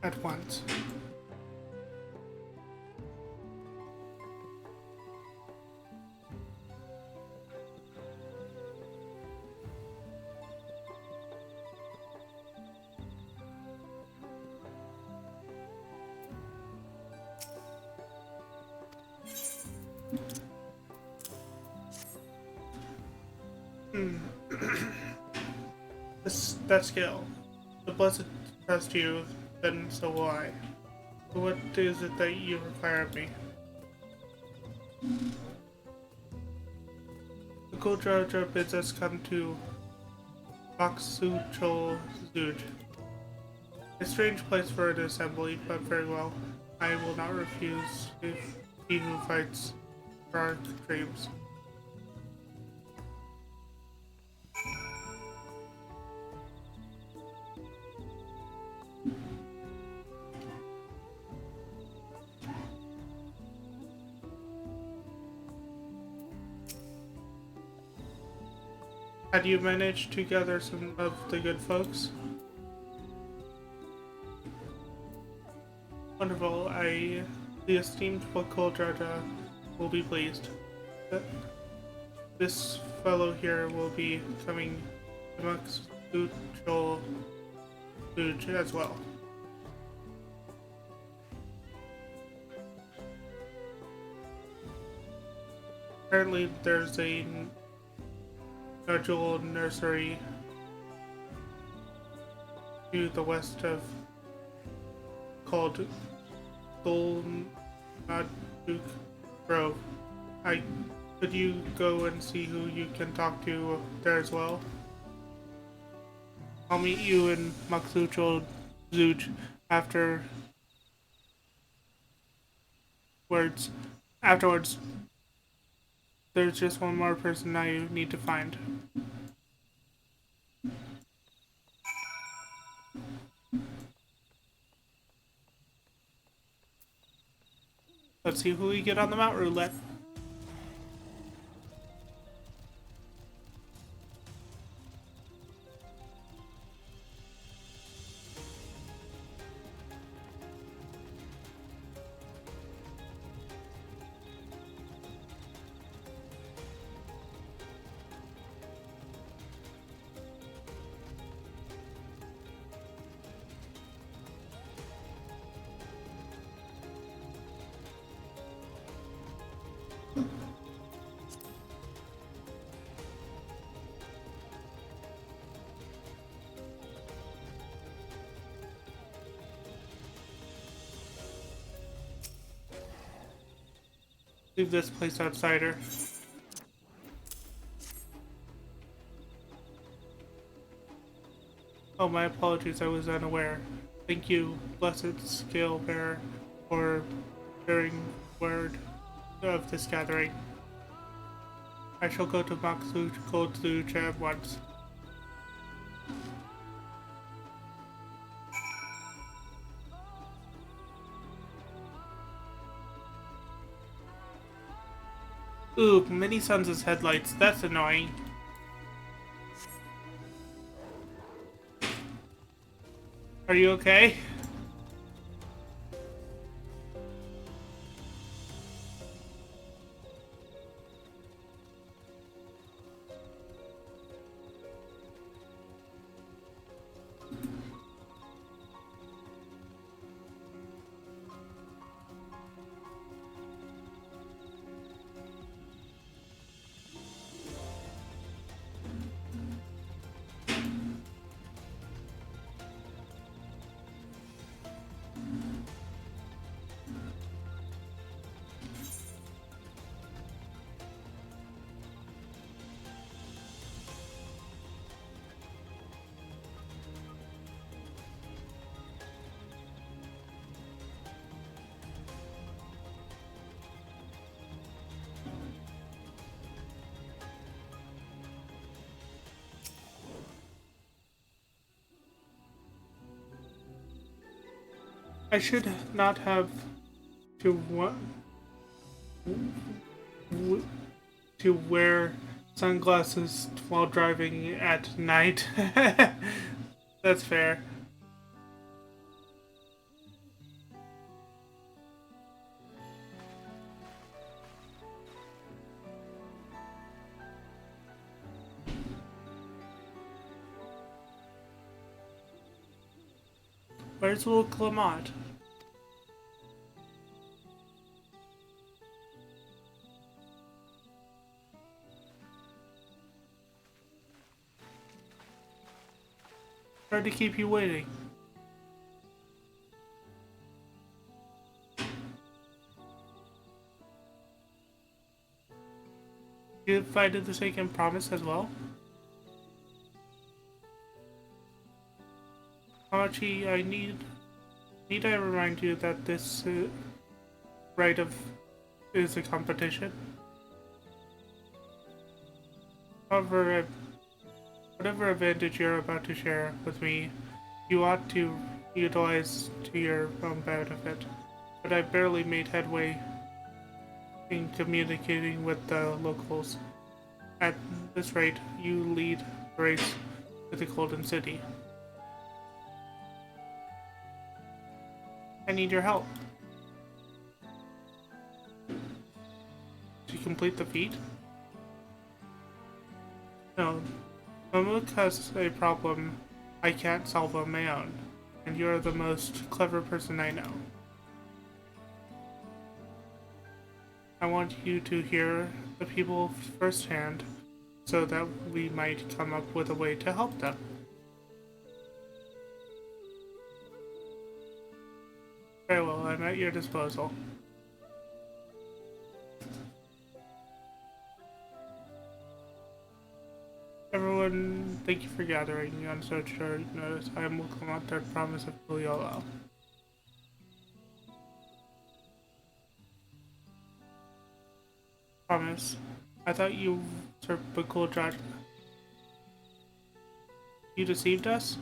At once. That scale. The blessed trust you, then so will I. But what is it that you require of me? The Guljaja bids us come to Moxuchol Zuj. A strange place for an assembly, but very well. I will not refuse if he who fights for our dreams. Had you managed to gather some of the good folks? Wonderful. The esteemed Wakoldra will be pleased. This fellow here will be coming amongst Luchol as well. Apparently there's a nodule nursery to the west of called Dolmaduk Grove. Could you go and see who you can talk to there as well? I'll meet you in Maksuchol Zuj afterwards. There's just one more person I need to find. Let's see who we get on the Mount Roulette. Leave this place outsider. Oh, my apologies, I was unaware. Thank you, blessed scale bearer, for bearing word of this gathering. I shall go to Maksuch Goldzuch at once. Ooh, Mini Suns' headlights, that's annoying. Are you okay? I should not have to wear sunglasses while driving at night. That's fair. Where's little Clement? Sorry to keep you waiting. You invited the second promise as well? Hachi, I need I remind you that this right of is a competition. However, whatever advantage you're about to share with me, you ought to utilize to your own benefit. But I barely made headway in communicating with the locals. At this rate, you lead the race to the Golden City. I need your help. To complete the feat? No. Mamuk has a problem I can't solve on my own, and you're the most clever person I know. I want you to hear the people firsthand so that we might come up with a way to help them. Very well, I'm at your disposal. Everyone, thank you for gathering on such short notice. I am welcome at the promise of Kuliolo. Promise. I thought you were Bakul Judge. You deceived us?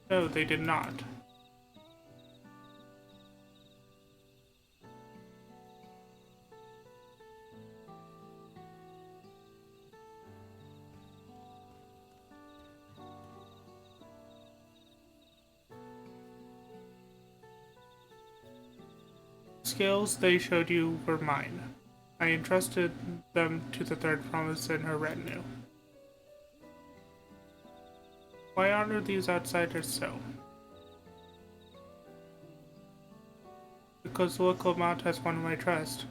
No, they did not. Scales they showed you were mine. I entrusted them to the third promise and her retinue. Why honor these outsiders so? Because the local mount has won my trust.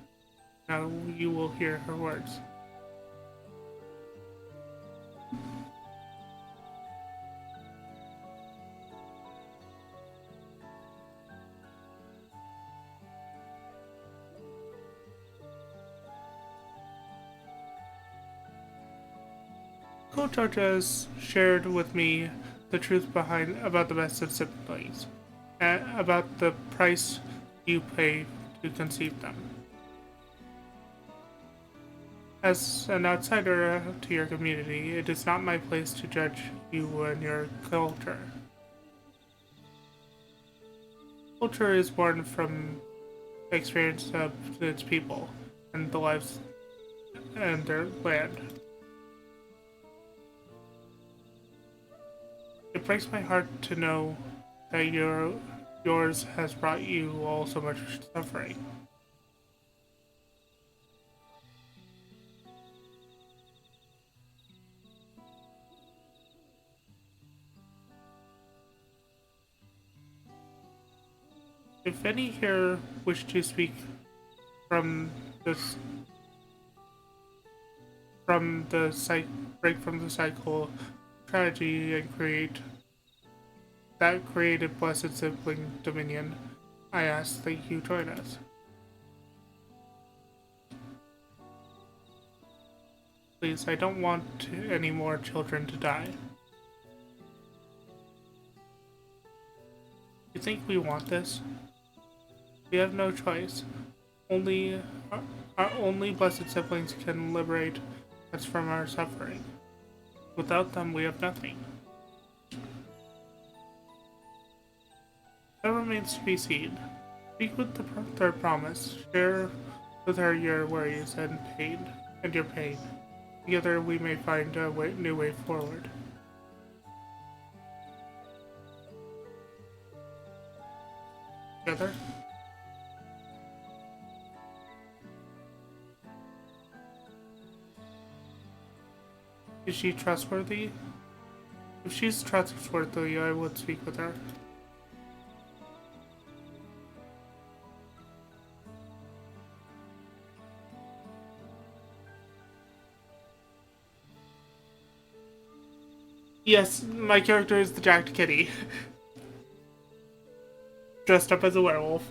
Now you will hear her words. Coach has shared with me the truth about the best of siblings, and about the price you pay to conceive them. As an outsider to your community, it is not my place to judge you and your culture. Culture is born from the experience of its people and the lives and their land. It breaks my heart to know that yours has brought you all so much suffering. If any here wish to speak from this, break from the cycle tragedy and create a blessed sibling dominion, I ask that you join us. Please, I don't want any more children to die. You think we want this? We have no choice. Our only blessed siblings can liberate us from our suffering. Without them, we have nothing. That remains to be seen. Speak with the third promise. Share with her your worries and your pain. Together, we may find a new way forward. Together? Is she trustworthy? If she's trustworthy, I would speak with her. Yes, my character is the Jacked Kitty. Dressed up as a werewolf.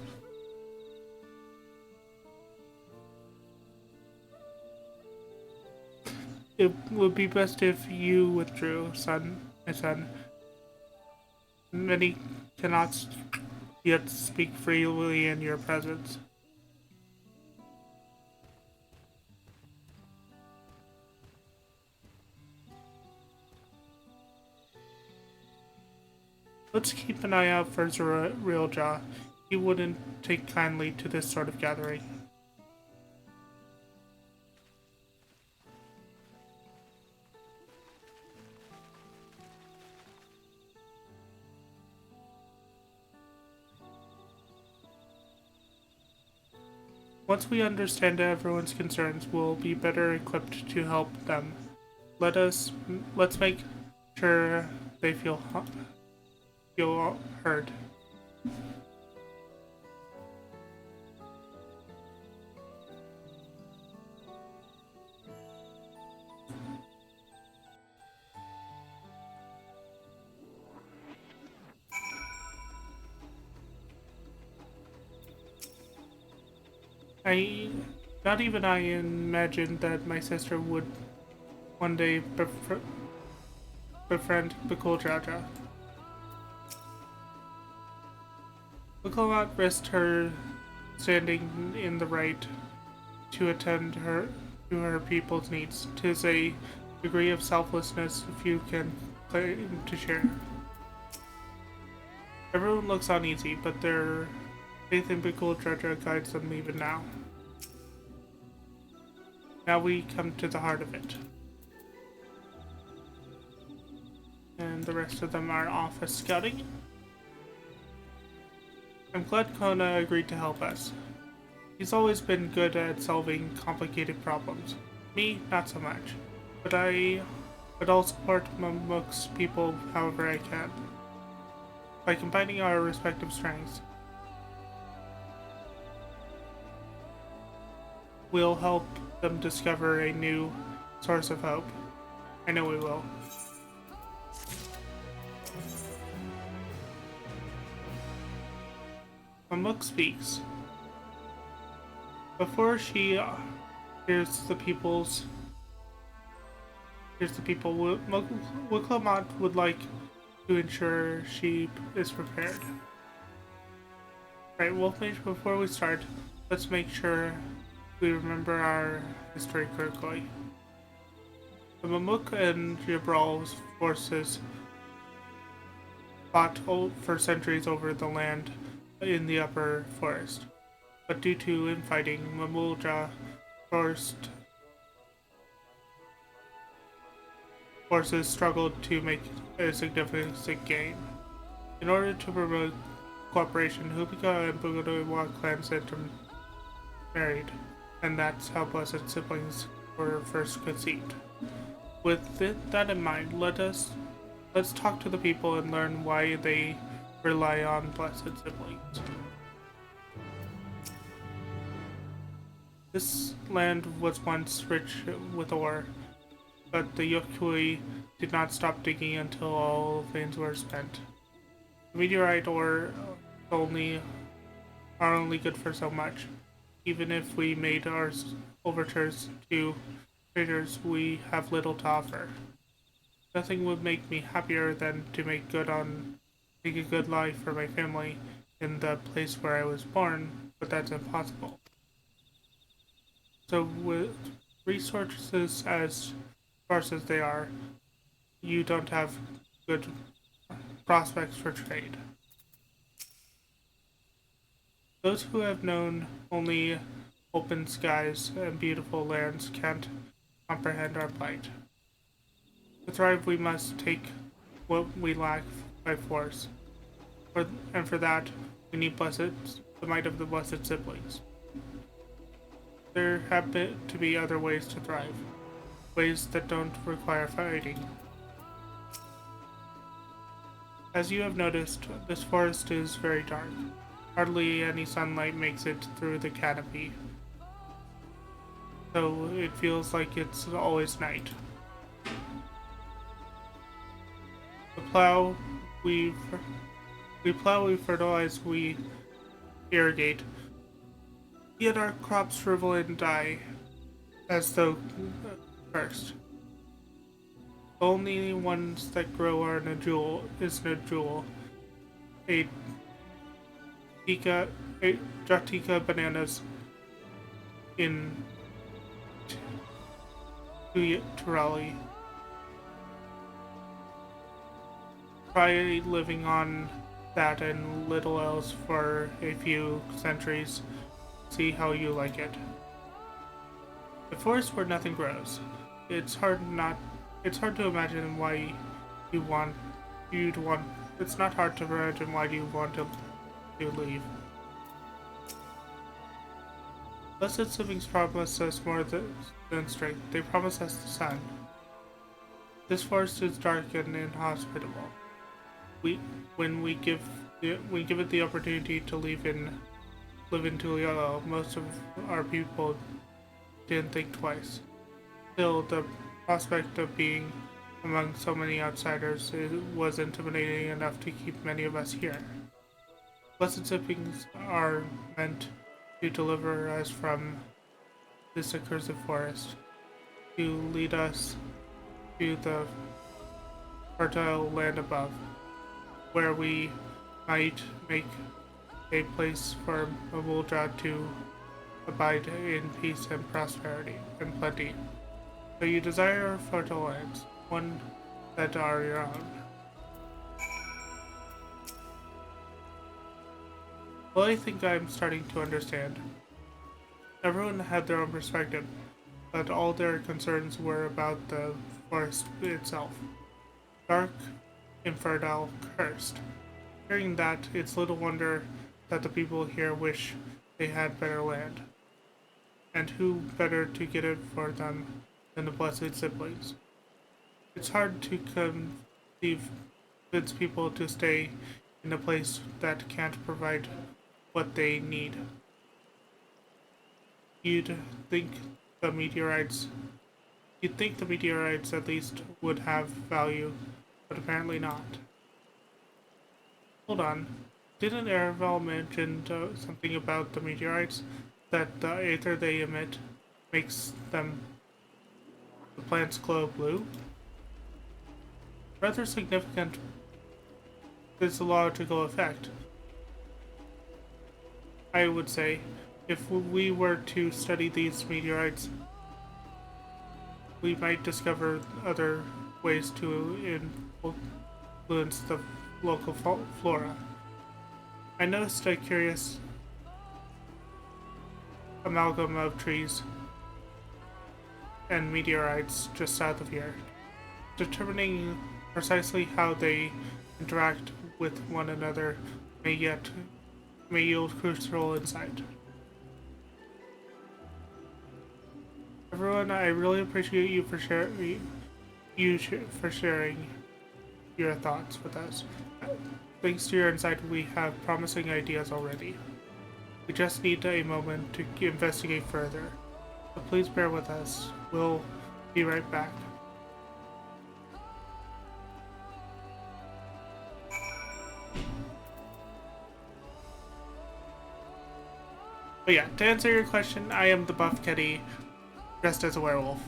It would be best if you withdrew, my son. Many cannot yet speak freely in your presence. Let's keep an eye out for Realjaw. He wouldn't take kindly to this sort of gathering. Once we understand everyone's concerns, we'll be better equipped to help them. Let's make sure they feel heard. Not even I imagined that my sister would one day befriend Jaja. Wicklemat risked her standing in the right to attend to her people's needs. 'Tis a degree of selflessness few can claim to share. Everyone looks uneasy, but their faith in Jaja guides them even now. Now we come to the heart of it. And the rest of them are off as scouting. I'm glad Kona agreed to help us. He's always been good at solving complicated problems. Me, not so much. But I'll support Mamuk's people however I can. By combining our respective strengths, we'll help them discover a new source of hope. I know we will. Mamuk speaks. Before she hears the people, Wicklemat would like to ensure she is prepared. Right, Wolfmage, before we start, let's make sure we remember our history correctly. The Mamuk and Jabral's forces fought for centuries over the land in the upper forest, but due to infighting, Mamulja forces struggled to make a significant gain. In order to promote cooperation, Hubika and Bugodowa clans intermarried, and that's how blessed siblings were first conceived. With that in mind, let's talk to the people and learn why they rely on blessed siblings. This land was once rich with ore, but the Yokui did not stop digging until all veins were spent. The meteorite ore are only good for so much. Even if we made our overtures to traders, we have little to offer. Nothing would make me happier than to make a good life for my family in the place where I was born, but that's impossible. So with resources as sparse as they are, you don't have good prospects for trade. Those who have known only open skies and beautiful lands can't comprehend our plight. To thrive, we must take what we lack by force. And for that, we need the might of the blessed siblings. There have to be other ways to thrive, ways that don't require fighting. As you have noticed, this forest is very dark. Hardly any sunlight makes it through the canopy, so it feels like it's always night. The plow, we fertilize, we irrigate, yet our crops shrivel and die as though cursed. The only ones that grow are Najul, a Jatika bananas in Turali. Try living on that and little else for a few centuries. See how you like it. A forest where nothing grows. It's hard to imagine why you'd want. It's not hard to imagine why you want to leave. Blessed siblings promise us more than strength. They promise us the sun. This forest is dark and inhospitable. When we give it the opportunity to live in Tuliolo, most of our people didn't think twice. Still, the prospect of being among so many outsiders was intimidating enough to keep many of us here. Blessed siblings are meant to deliver us from this accursed forest, to lead us to the fertile land above, where we might make a place for Mamuldra to abide in peace and prosperity and plenty. So you desire fertile lands, one that are your own. Well, I think I'm starting to understand. Everyone had their own perspective, but all their concerns were about the forest itself. Dark, infertile, cursed. Hearing that, it's little wonder that the people here wish they had better land. And who better to get it for them than the blessed siblings? It's hard to convince people to stay in a place that can't provide what they need. You'd think the meteorites at least would have value, but apparently not. Hold on. Didn't Aravel mention something about the meteorites? That the aether they emit makes the plants glow blue? Rather significant physiological effect, I would say. If we were to study these meteorites, we might discover other ways to influence the local flora. I noticed a curious amalgam of trees and meteorites just south of here. Determining precisely how they interact with one another may yield crucial insight. Everyone, I really appreciate you for sharing your thoughts with us. Thanks to your insight, we have promising ideas already. We just need a moment to investigate further. So please bear with us. We'll be right back. But yeah, to answer your question, I am the buff kitty dressed as a werewolf.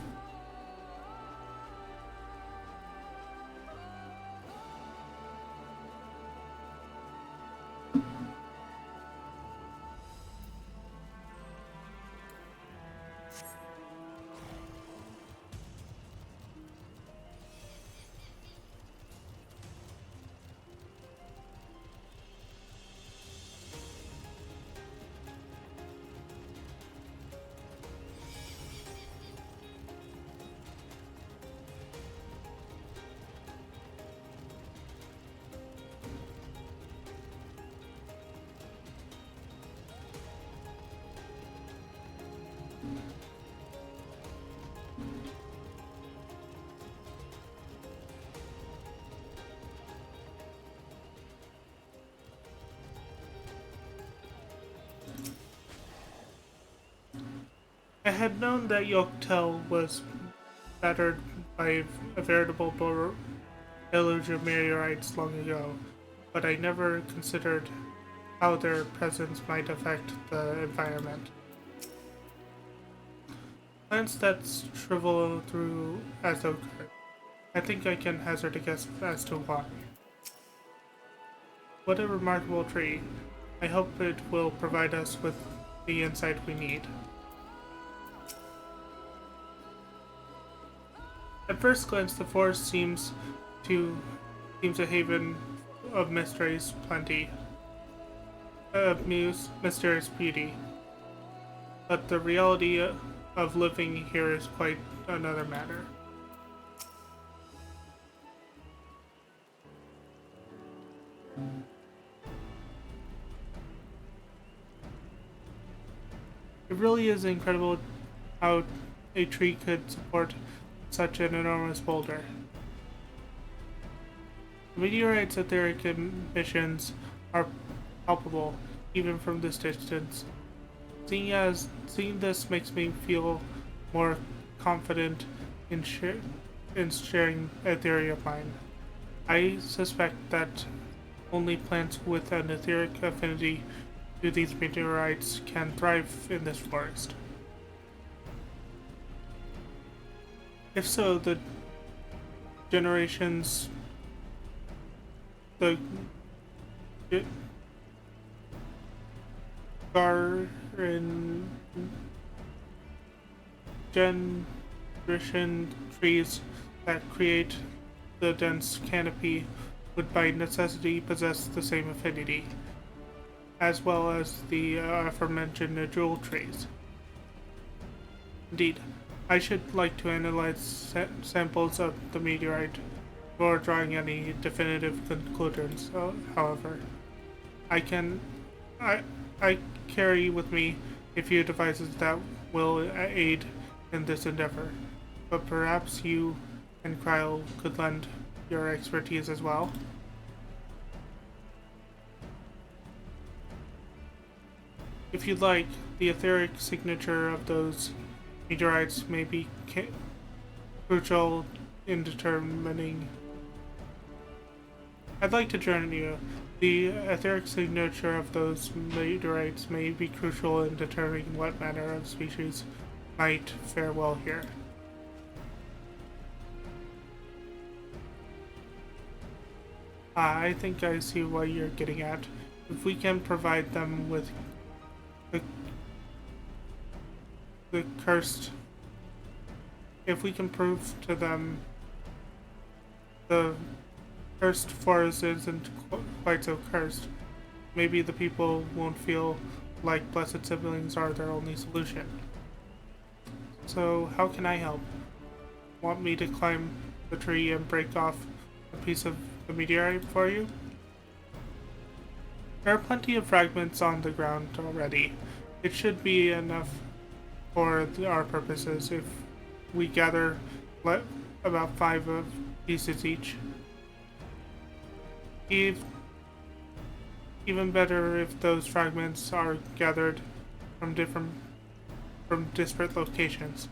I had known that Yoktel was battered by a veritable deluge of meteorites long ago, but I never considered how their presence might affect the environment. Plants that shrivel through as occur. I think I can hazard a guess as to why. What a remarkable tree. I hope it will provide us with the insight we need. At first glance, the forest seems a haven of mysterious plenty, of mysterious beauty. But the reality of living here is quite another matter. It really is incredible how a tree could support such an enormous boulder. The meteorite's etheric emissions are palpable, even from this distance. Seeing this makes me feel more confident in sharing a theory of mine. I suspect that only plants with an etheric affinity to these meteorites can thrive in this forest. If so, the generations, the generation trees that create the dense canopy would by necessity possess the same affinity, as well as the aforementioned jewel trees. Indeed, I should like to analyze samples of the meteorite before drawing any definitive conclusions. However, I carry with me a few devices that will aid in this endeavor, but perhaps you and Kryle could lend your expertise as well. If you'd like, the etheric signature of those meteorites may be crucial in determining. I'd like to join you. The etheric signature of those meteorites may be crucial in determining what manner of species might fare well here. I think I see what you're getting at. If we can provide them with the cursed, if we can prove to them the cursed forest isn't quite so cursed, maybe the people won't feel like blessed siblings are their only solution. So how can I help? Want me to climb the tree and break off a piece of the meteorite for you? There are plenty of fragments on the ground already. It should be enough for our purposes if we gather about 5 of pieces each. Even better if those fragments are gathered from disparate locations.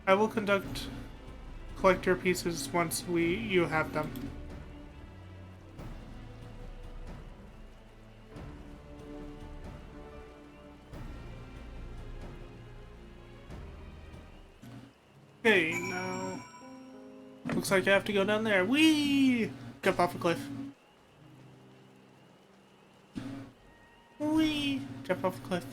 I will collect your pieces once you have them. Okay, now looks like I have to go down there. Whee! Jump off a cliff. Whee! Jump off a cliff.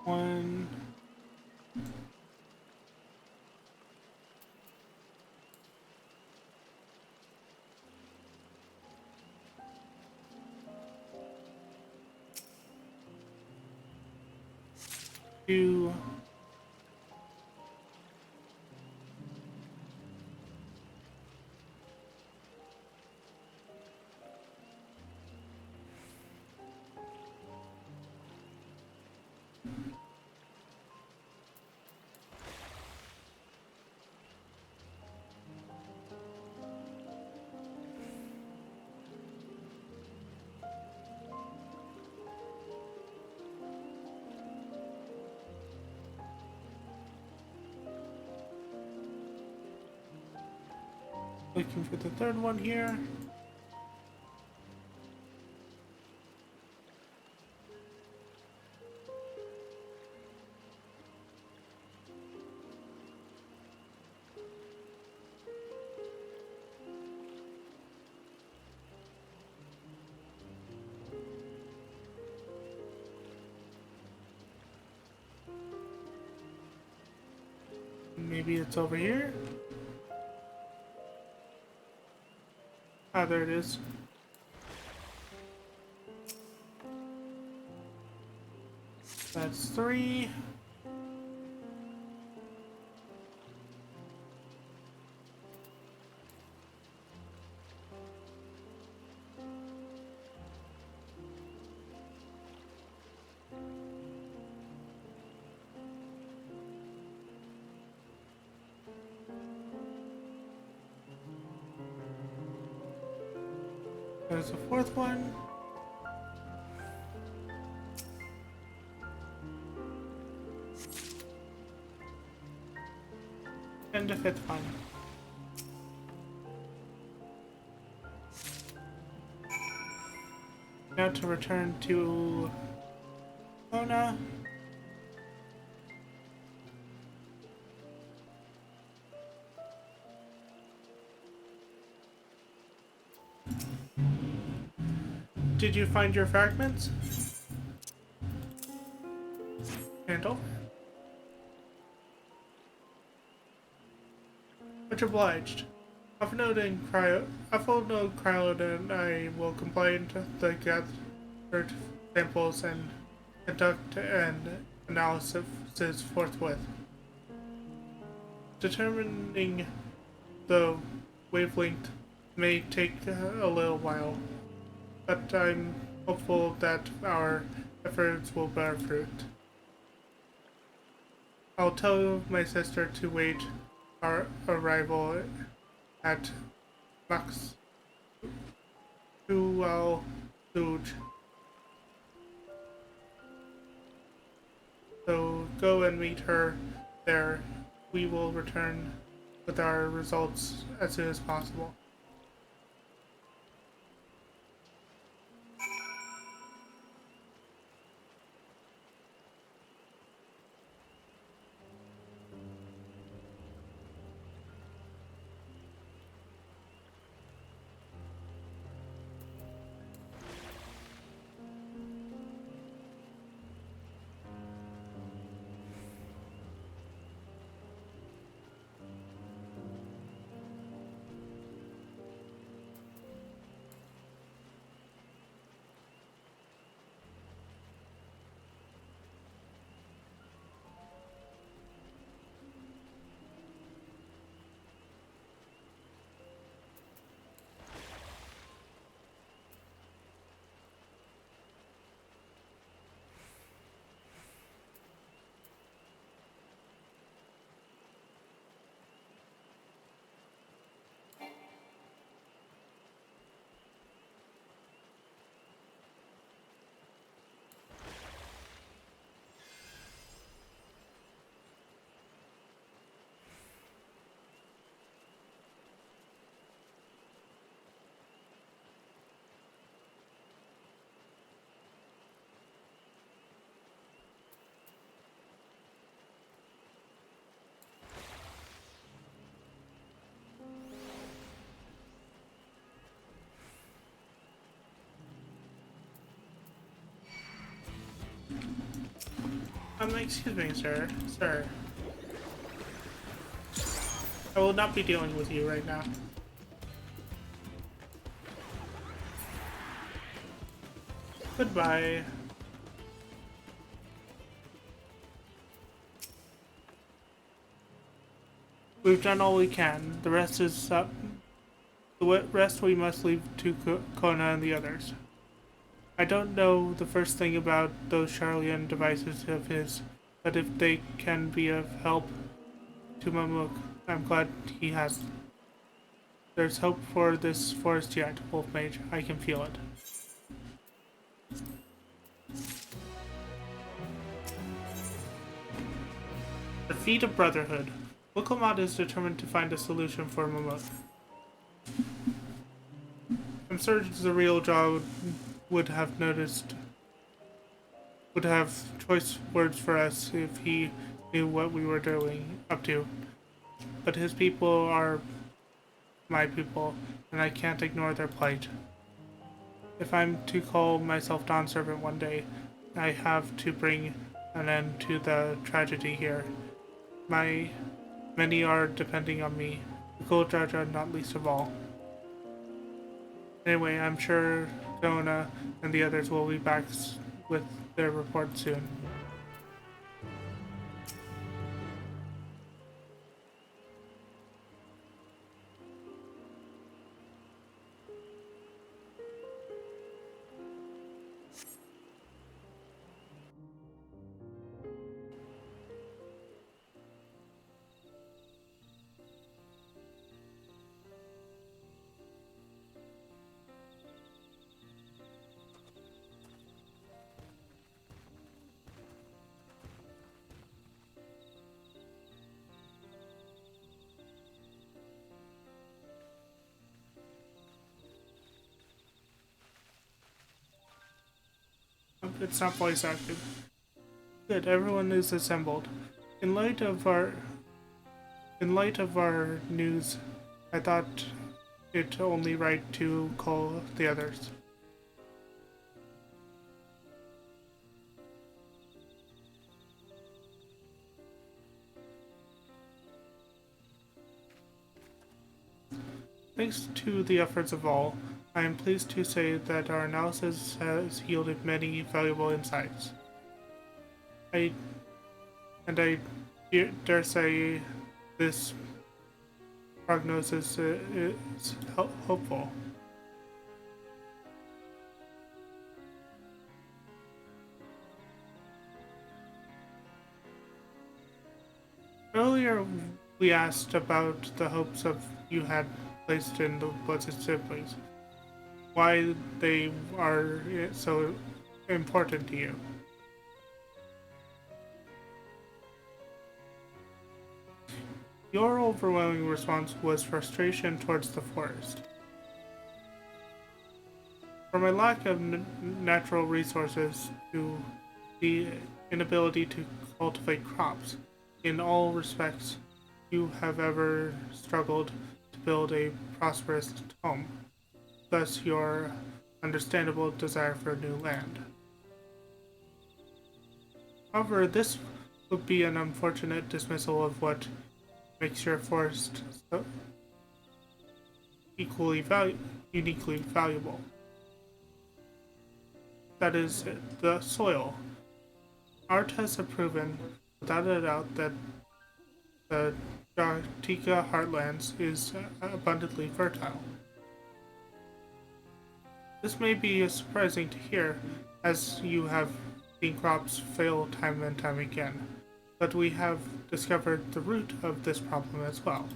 One. Two. Looking for the third one here. Maybe it's over here. Ah, there it is. That's 3. There's a 4th one. And a 5th one. Now to return to Kona. Did you find your fragments? Handle? Much obliged. Alphonode and Cryo and I will combine the gathered samples and conduct an analysis forthwith. Determining the wavelength may take a little while, but I'm hopeful that our efforts will bear fruit. I'll tell my sister to wait our arrival at Ffxiv. So go and meet her there. We will return with our results as soon as possible. Excuse me, sir. Sir. I will not be dealing with you right now. Goodbye. We've done all we can. The rest is up. The rest we must leave to Kona and the others. I don't know the first thing about those Charlian devices of his, but if they can be of help to Mamuk, I'm glad he has them. There's hope for this forest yet, Wolf Mage. I can feel it. The feet of brotherhood. Mukamat is determined to find a solution for Mamuk. I'm certain the real Jaw would have choice words for us if he knew what we were up to. But his people are my people, and I can't ignore their plight. If I'm to call myself Dawn Servant one day, I have to bring an end to the tragedy here. Many are depending on me, the Gold Jaja not least of all. Anyway, I'm sure Jonah and the others will be back with their report soon. it's not voice active. Good, everyone is assembled. In light of our news, I thought it only right to call the others. Thanks to the efforts of all, I am pleased to say that our analysis has yielded many valuable insights. I dare say this prognosis is hopeful. Earlier, we asked about the hopes of you had placed in the Blessed Siblings, why they are so important to you. Your overwhelming response was frustration towards the forest. From a lack of natural resources to the inability to cultivate crops, in all respects, you have ever struggled to build a prosperous home, thus your understandable desire for new land. However, this would be an unfortunate dismissal of what makes your forest so uniquely valuable. That is, the soil. Our tests have proven, without a doubt, that the Dartika Heartlands is abundantly fertile. This may be surprising to hear, as you have seen crops fail time and time again, but we have discovered the root of this problem as well.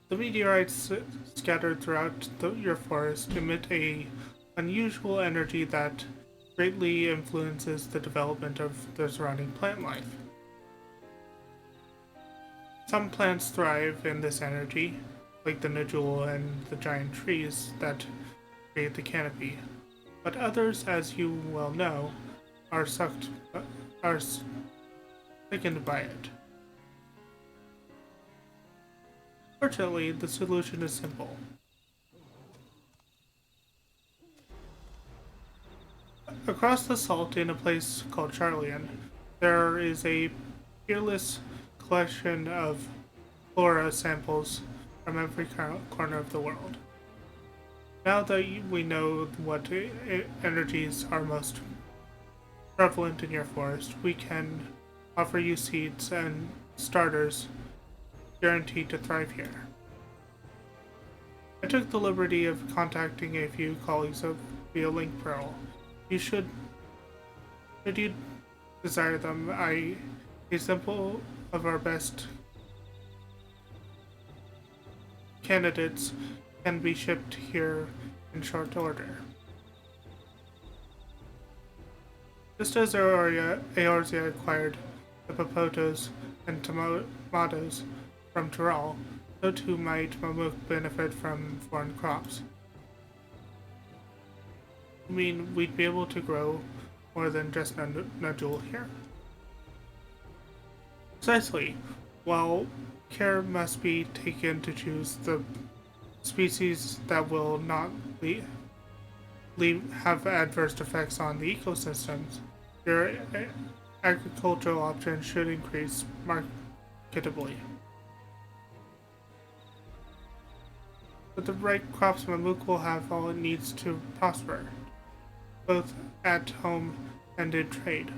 The meteorites scattered throughout your forest emit an unusual energy that greatly influences the development of the surrounding plant life. Some plants thrive in this energy, like the nodule and the giant trees that create the canopy, but others, as you well know, are sickened by it. Fortunately, the solution is simple. Across the salt, in a place called Charlian, there is a peerless collection of flora samples from every corner of the world. Now that we know what energies are most prevalent in your forest, we can offer you seeds and starters guaranteed to thrive here. I took the liberty of contacting a few colleagues via Link Pearl. Should you desire them, a sample of our best candidates can be shipped here in short order. Just as Eorzea acquired the Papotos and Tomatoes from Tyrol, so too might Mamuk benefit from foreign crops. I mean, we'd be able to grow more than just nodule here. Precisely. While care must be taken to choose the species that will not have adverse effects on the ecosystems, your agricultural options should increase marketably. With the right crops, Mamuk will have all it needs to prosper, both at home and in trade.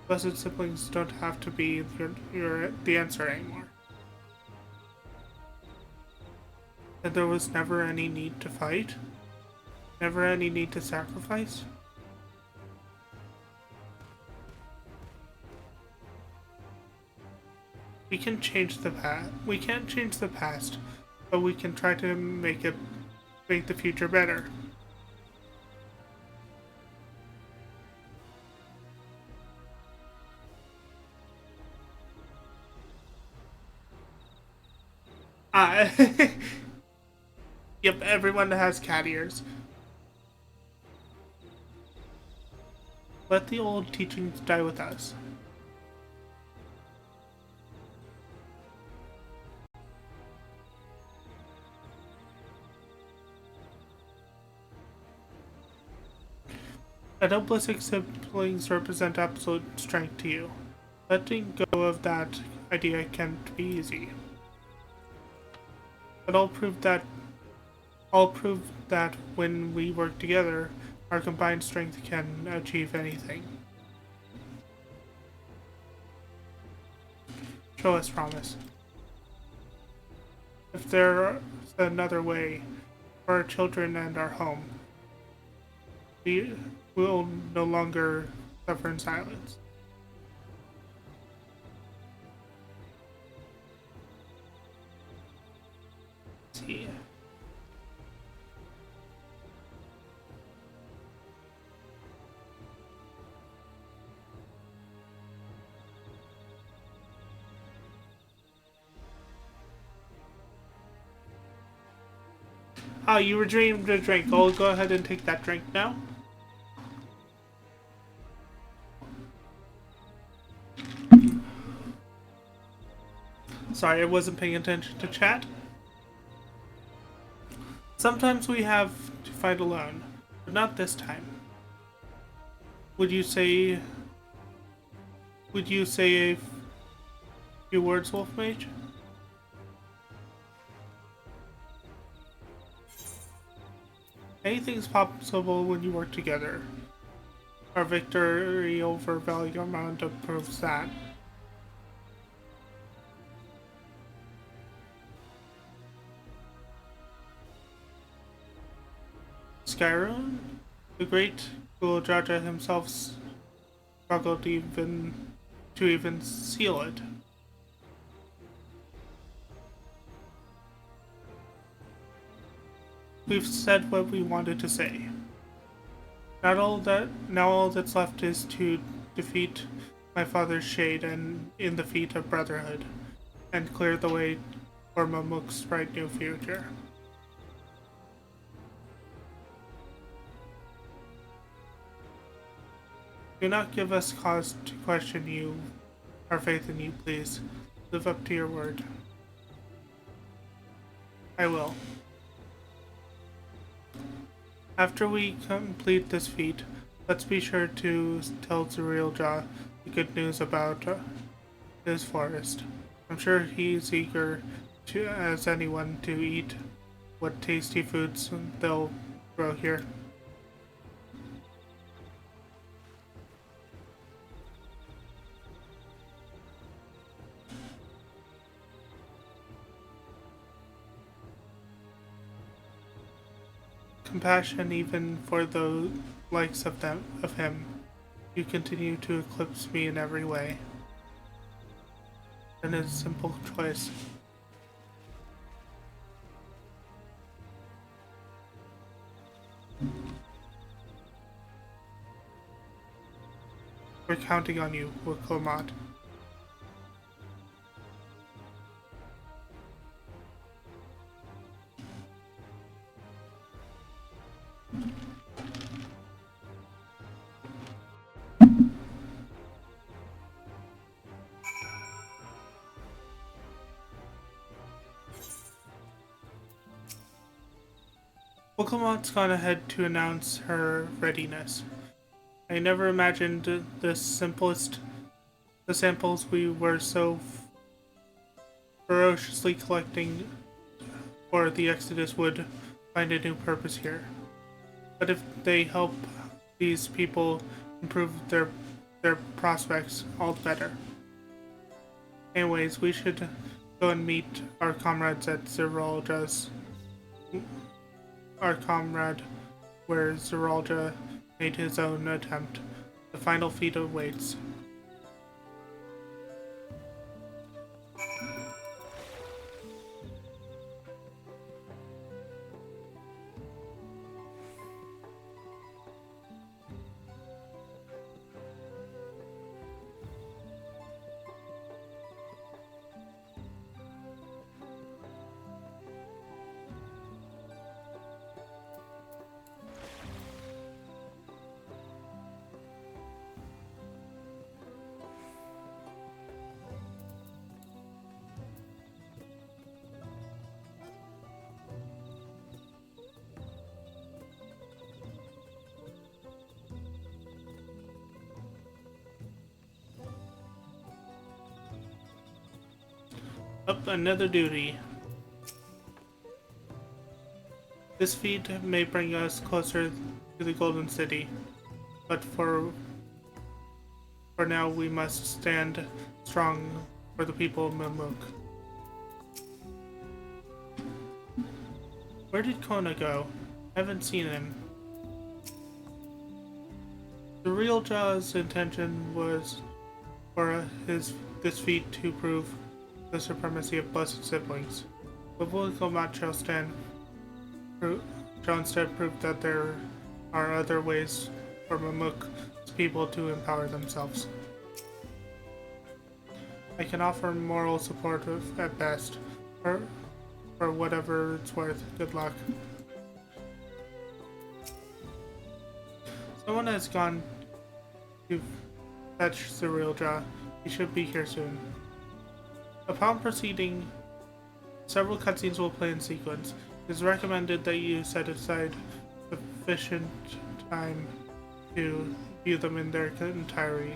Blessed Siblings don't have to be the answer anymore. And there was never any need to fight? Never any need to sacrifice? We can change the past. We can't change the past, but we can try to make the future better. Yep, everyone has cat ears. Let the old teachings die with us. Adoplistic siblings represent absolute strength to you. Letting go of that idea can't be easy. But I'll prove that when we work together, our combined strength can achieve anything. Show us promise. If there's another way, for our children and our home, we will no longer suffer in silence. Let's see. Ah, you were dreamed a drink. I'll go ahead and take that drink now. Sorry, I wasn't paying attention to chat. Sometimes we have to fight alone, but not this time. Would you say a few words, Wolf Mage? Anything's possible when you work together. Our victory over Valiormanda proves that. Skyrim? The great Guljaja himself struggled to even seal it. We've said what we wanted to say. Now all that's left is to defeat my father's shade and in the feet of Brotherhood, and clear the way for Mamuk's bright new future. Do not give us cause to question you, our faith in you, please. Live up to your word. I will. After we complete this feat, let's be sure to tell Zurielja the good news about his forest. I'm sure he's eager as anyone to eat what tasty foods they'll grow here. Compassion even for the likes of him. You continue to eclipse me in every way. And it's a simple choice. We're counting on you, Wiklamat. Wiklamat's gone ahead to announce her readiness. I never imagined the samples we were so ferociously collecting for the Exodus would find a new purpose here. But if they help these people improve their prospects, all the better. Anyways, we should go and meet our comrades at our comrade where Zeralja made his own attempt. The final feat awaits. Up another duty. This feat may bring us closer to the Golden City, but for now we must stand strong for the people of Mamuk. Where did Kona go? I haven't seen him. The real Jaw's intention was for this feat to prove the supremacy of blessed siblings. But Johnstead proved that there are other ways for Mamuk's people to empower themselves. I can offer moral support at best, for whatever it's worth. Good luck. Someone has gone to fetch the real Jaw. He should be here soon. Upon proceeding, several cutscenes will play in sequence. It is recommended that you set aside sufficient time to view them in their entirety.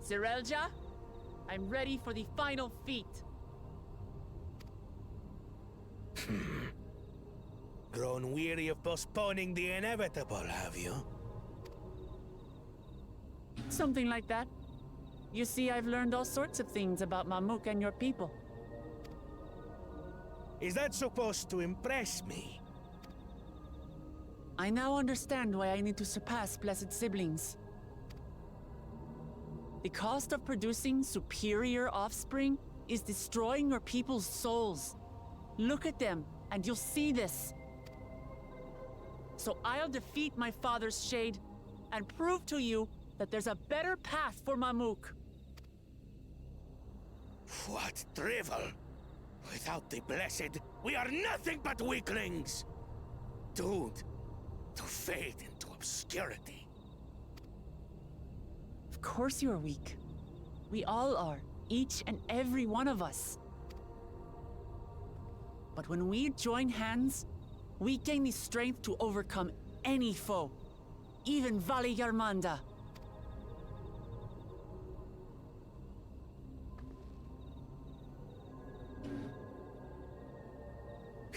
Zerelja, I'm ready for the final feat. Grown weary of postponing the inevitable, have you? Something like that. You see, I've learned all sorts of things about Mamuk and your people. Is that supposed to impress me? I now understand why I need to surpass blessed siblings. The cost of producing superior offspring is destroying your people's souls. Look at them, and you'll see this. So I'll defeat my father's shade, and prove to you that there's a better path for Mamuk. What drivel! Without the blessed, we are nothing but weaklings! Doomed to fade into obscurity. Of course you are weak. We all are, each and every one of us. But when we join hands, we gain the strength to overcome any foe, even Vali Yarmanda.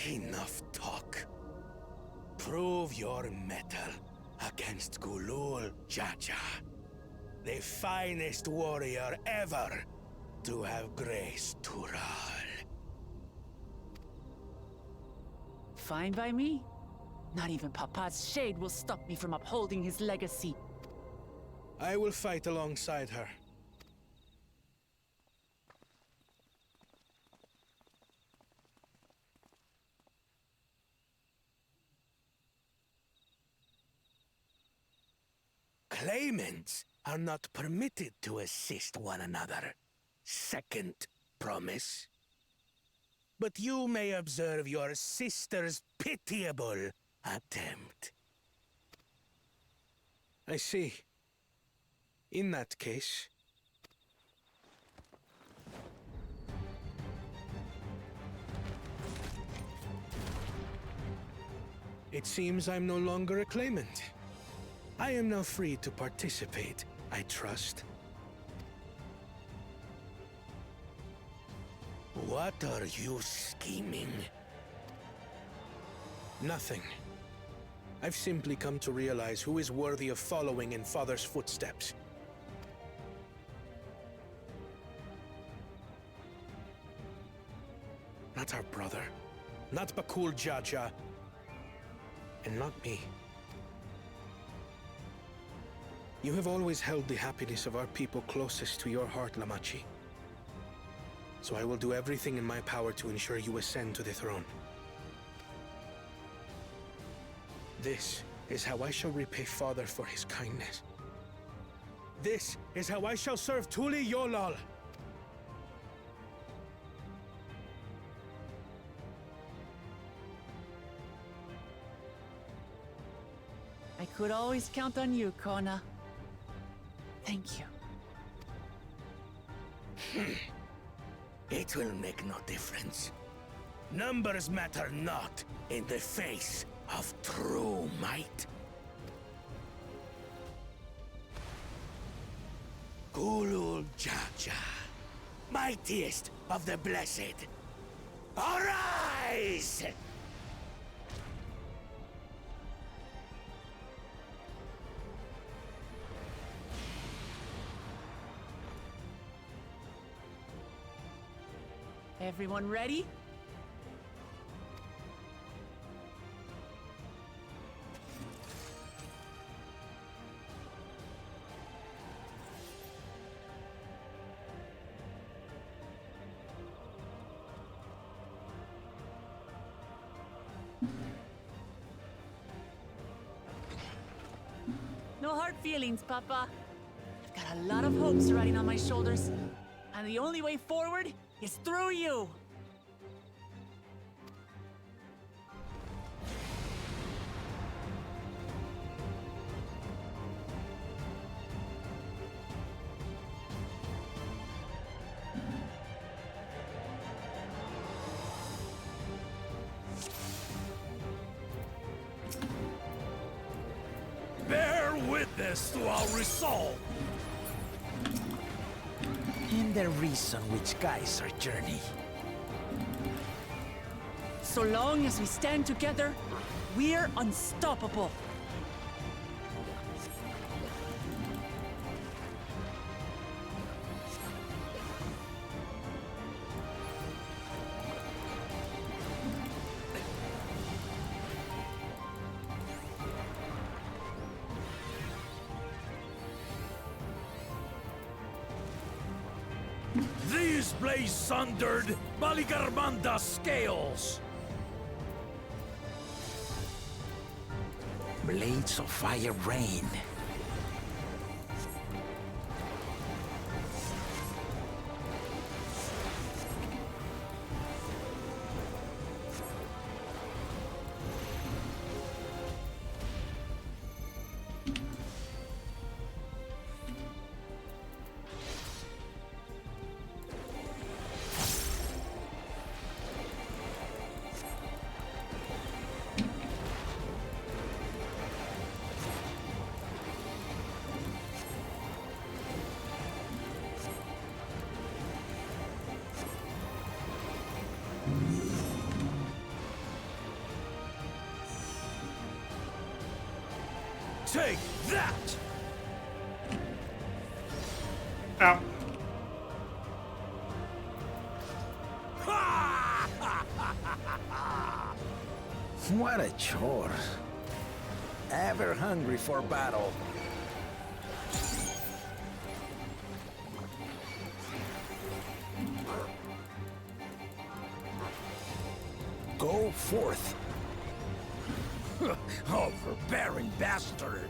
Enough talk. Prove your mettle against Gulul Jaja, the finest warrior ever to have graced Tural. Fine by me. Not even Papa's shade will stop me from upholding his legacy. I will fight alongside her. Claimants are not permitted to assist one another. Second promise. But you may observe your sister's pitiable attempt. I see. In that case... It seems I'm no longer a claimant. I am now free to participate, I trust. What are you scheming? Nothing. I've simply come to realize who is worthy of following in Father's footsteps. Not our brother, not Bakul Jaja, and not me. You have always held the happiness of our people closest to your heart, Lamachi. So I will do everything in my power to ensure you ascend to the throne. This is how I shall repay Father for his kindness. This is how I shall serve Tuli Yolal. could always count on you, Kona. Thank you. It will make no difference. Numbers matter not in the face of true might. Kulul Jaja, mightiest of the blessed, arise! Everyone ready? No hard feelings, Papa. I've got a lot of hopes riding on my shoulders, and the only way forward is through you! Bear witness to our resolve! And the reason which guides our journey. So long as we stand together, we're unstoppable. These blaze sundered Baligarmanda scales! Blades of fire rain. Take that! Ow. What a chore. Ever hungry for battle. Go forth. Overbearing bastard!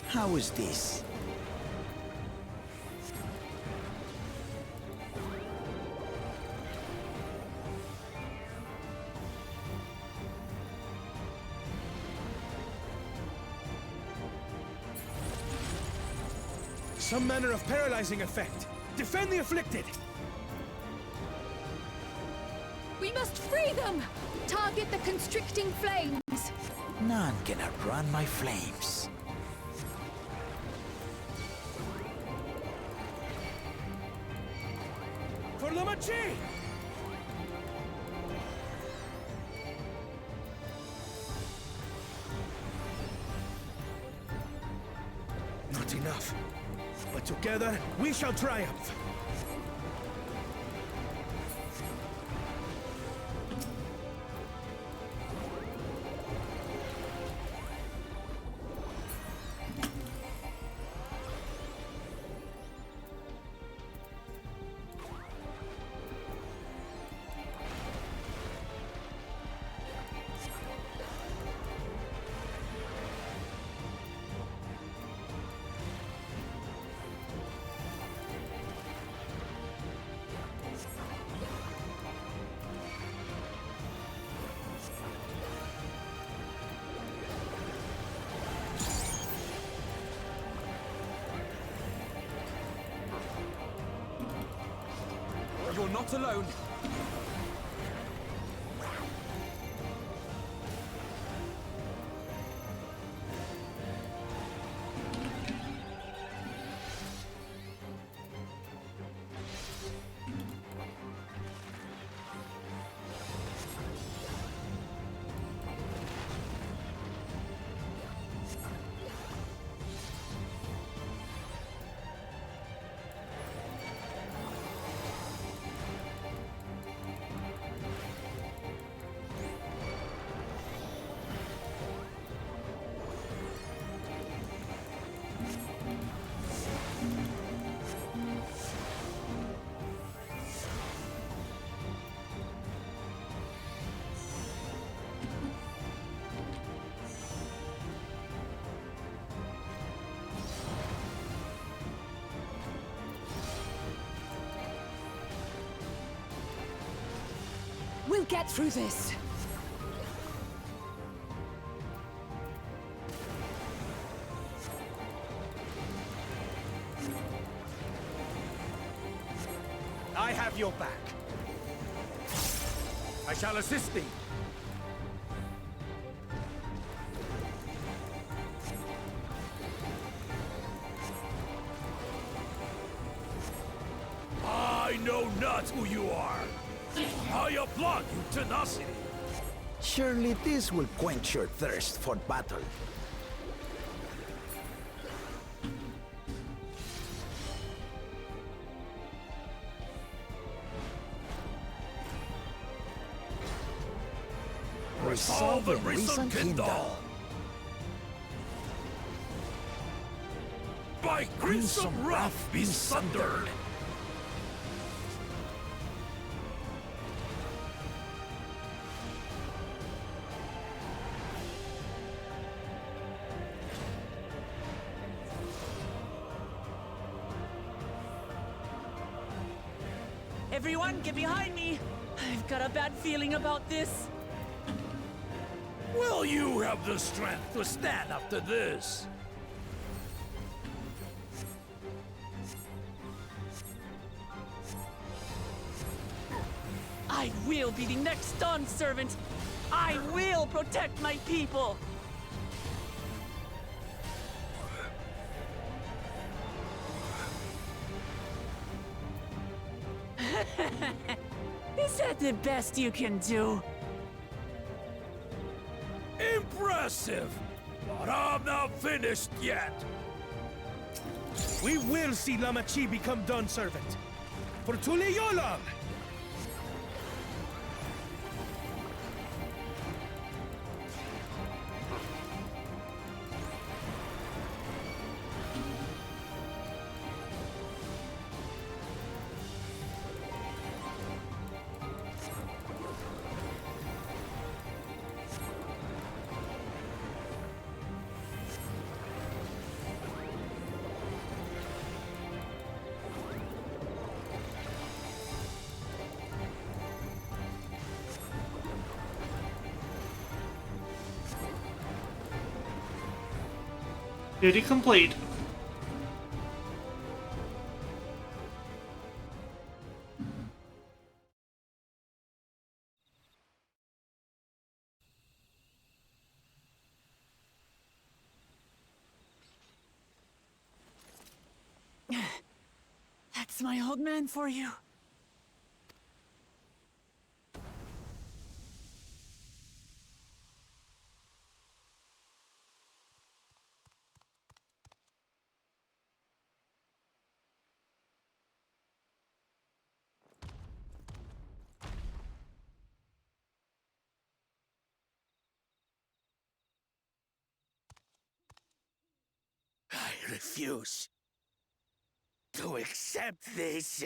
How is this? Some manner of paralyzing effect. Defend the afflicted! We must free them! Target the constricting flames! None can outrun my flames. For the Mage! Not enough. But together, we shall triumph. not alone. We'll get through this. I have your back. I shall assist thee. I know not who you are. I applaud you tenacity. Surely this will quench your thirst for battle. Resolve the risen kindle. By crimson wrath be sundered. Everyone, get behind me! I've got a bad feeling about this. Will you have the strength to stand after this? I will be the next Dawn servant. I will protect my people. Is that the best you can do? Impressive! But I'm not finished yet. We will see Lamachi become Dawn servant. For Tuleyolam! Duty complete. That's my old man for you. I refuse to accept this.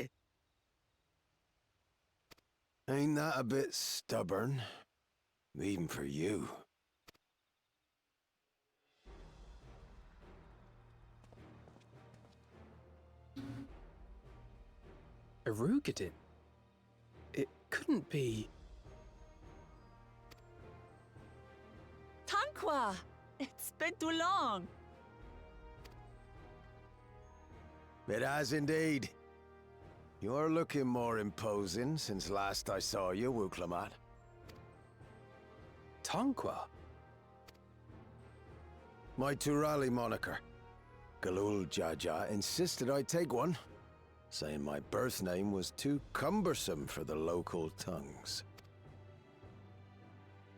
Ain't that a bit stubborn? Even for you. Arugadin? It couldn't be... Tanqua! It's been too long. It has indeed. You're looking more imposing since last I saw you, Wuklamat. Tonqua? My Turali moniker. Galul Jaja insisted I take one, saying my birth name was too cumbersome for the local tongues.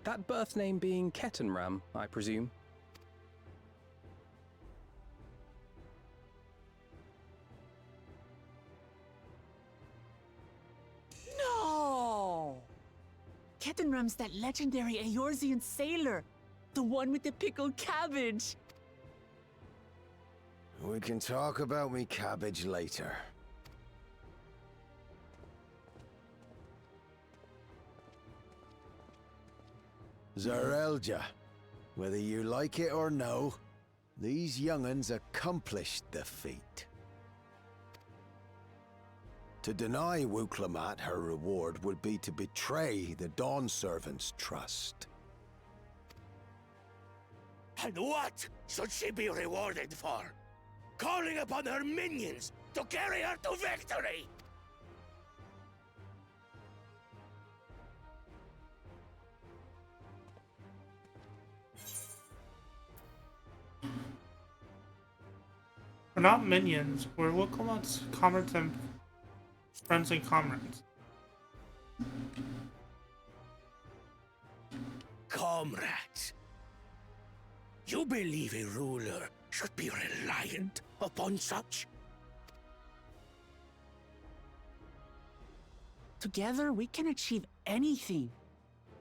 That birth name being Ketenram, I presume? No! Ketenram's that legendary Eorzean sailor, the one with the pickled cabbage. We can talk about me cabbage later. Zarelja, whether you like it or no, these young'uns accomplished the feat. To deny Wuklamat her reward would be to betray the Dawn Servant's trust. And what should she be rewarded for? Calling upon her minions to carry her to victory! We're not minions. We're Wookamat's comrades and friends and comrades. Comrades, you believe a ruler should be reliant upon such? Together, we can achieve anything.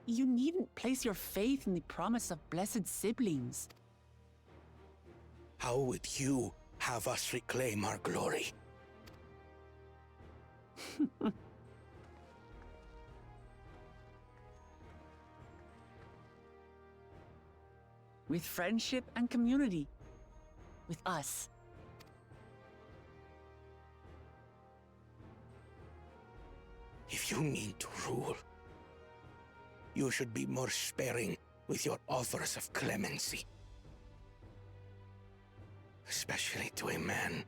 You needn't place your faith in the promise of blessed siblings. How would you have us reclaim our glory? With friendship and community. With us. If you need to rule, you should be more sparing with your offers of clemency. Especially to a man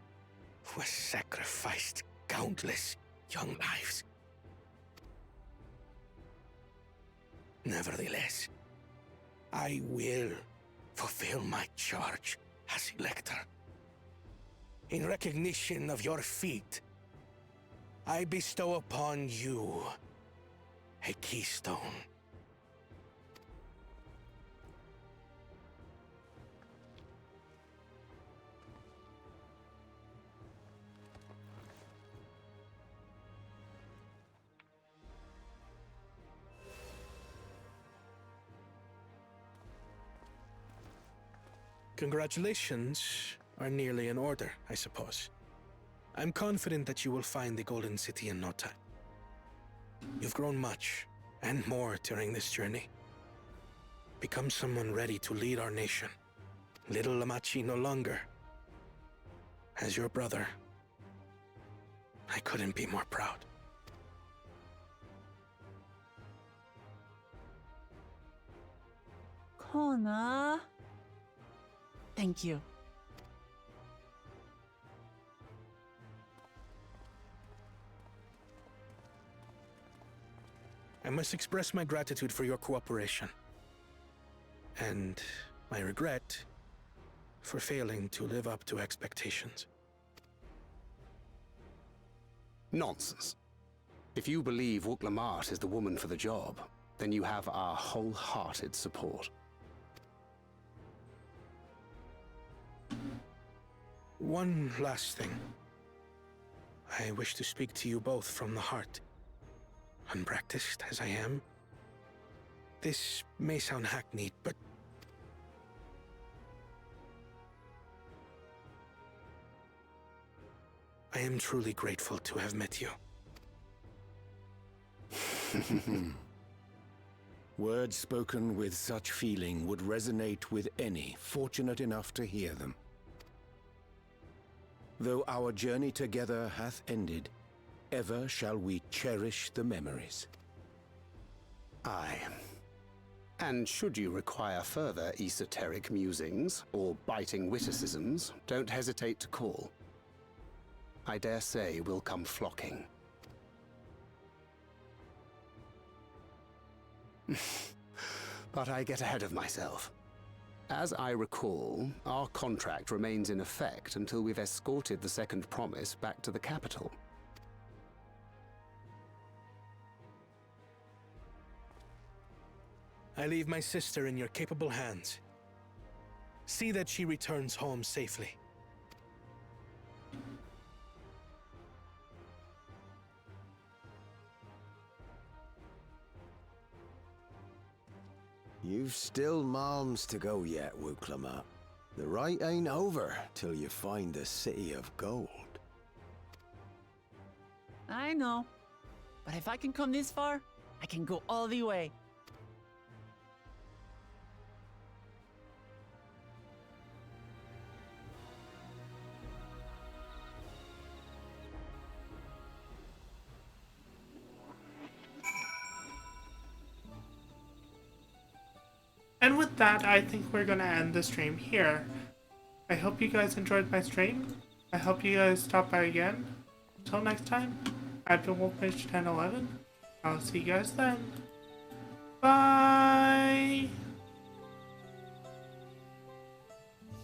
who has sacrificed countless young lives. Nevertheless, I will fulfill my charge as Elector. In recognition of your feat, I bestow upon you a keystone. Congratulations are nearly in order, I suppose. I'm confident that you will find the Golden City in no time. You've grown much, and more during this journey. Become someone ready to lead our nation. Little Lamachi no longer. As your brother, I couldn't be more proud. Kona. Thank you. I must express my gratitude for your cooperation. And my regret for failing to live up to expectations. Nonsense. If you believe Wuklamat is the woman for the job, then you have our wholehearted support. One last thing. I wish to speak to you both from the heart. Unpracticed as I am, this may sound hackneyed, but I am truly grateful to have met you. Words spoken with such feeling would resonate with any fortunate enough to hear them. Though our journey together hath ended, ever shall we cherish the memories. Aye. And should you require further esoteric musings or biting witticisms, don't hesitate to call. I dare say we'll come flocking. But I get ahead of myself. As I recall, our contract remains in effect until we've escorted the second promise back to the capital. I leave my sister in your capable hands. See that she returns home safely. You've still malms to go yet, Wuklamat. The rite ain't over till you find the City of Gold. I know. But if I can come this far, I can go all the way. And with that, I think we're going to end the stream here. I hope you guys enjoyed my stream. I hope you guys stop by again. Until next time, I've been Wolfmage 1011. I'll see you guys then. Bye!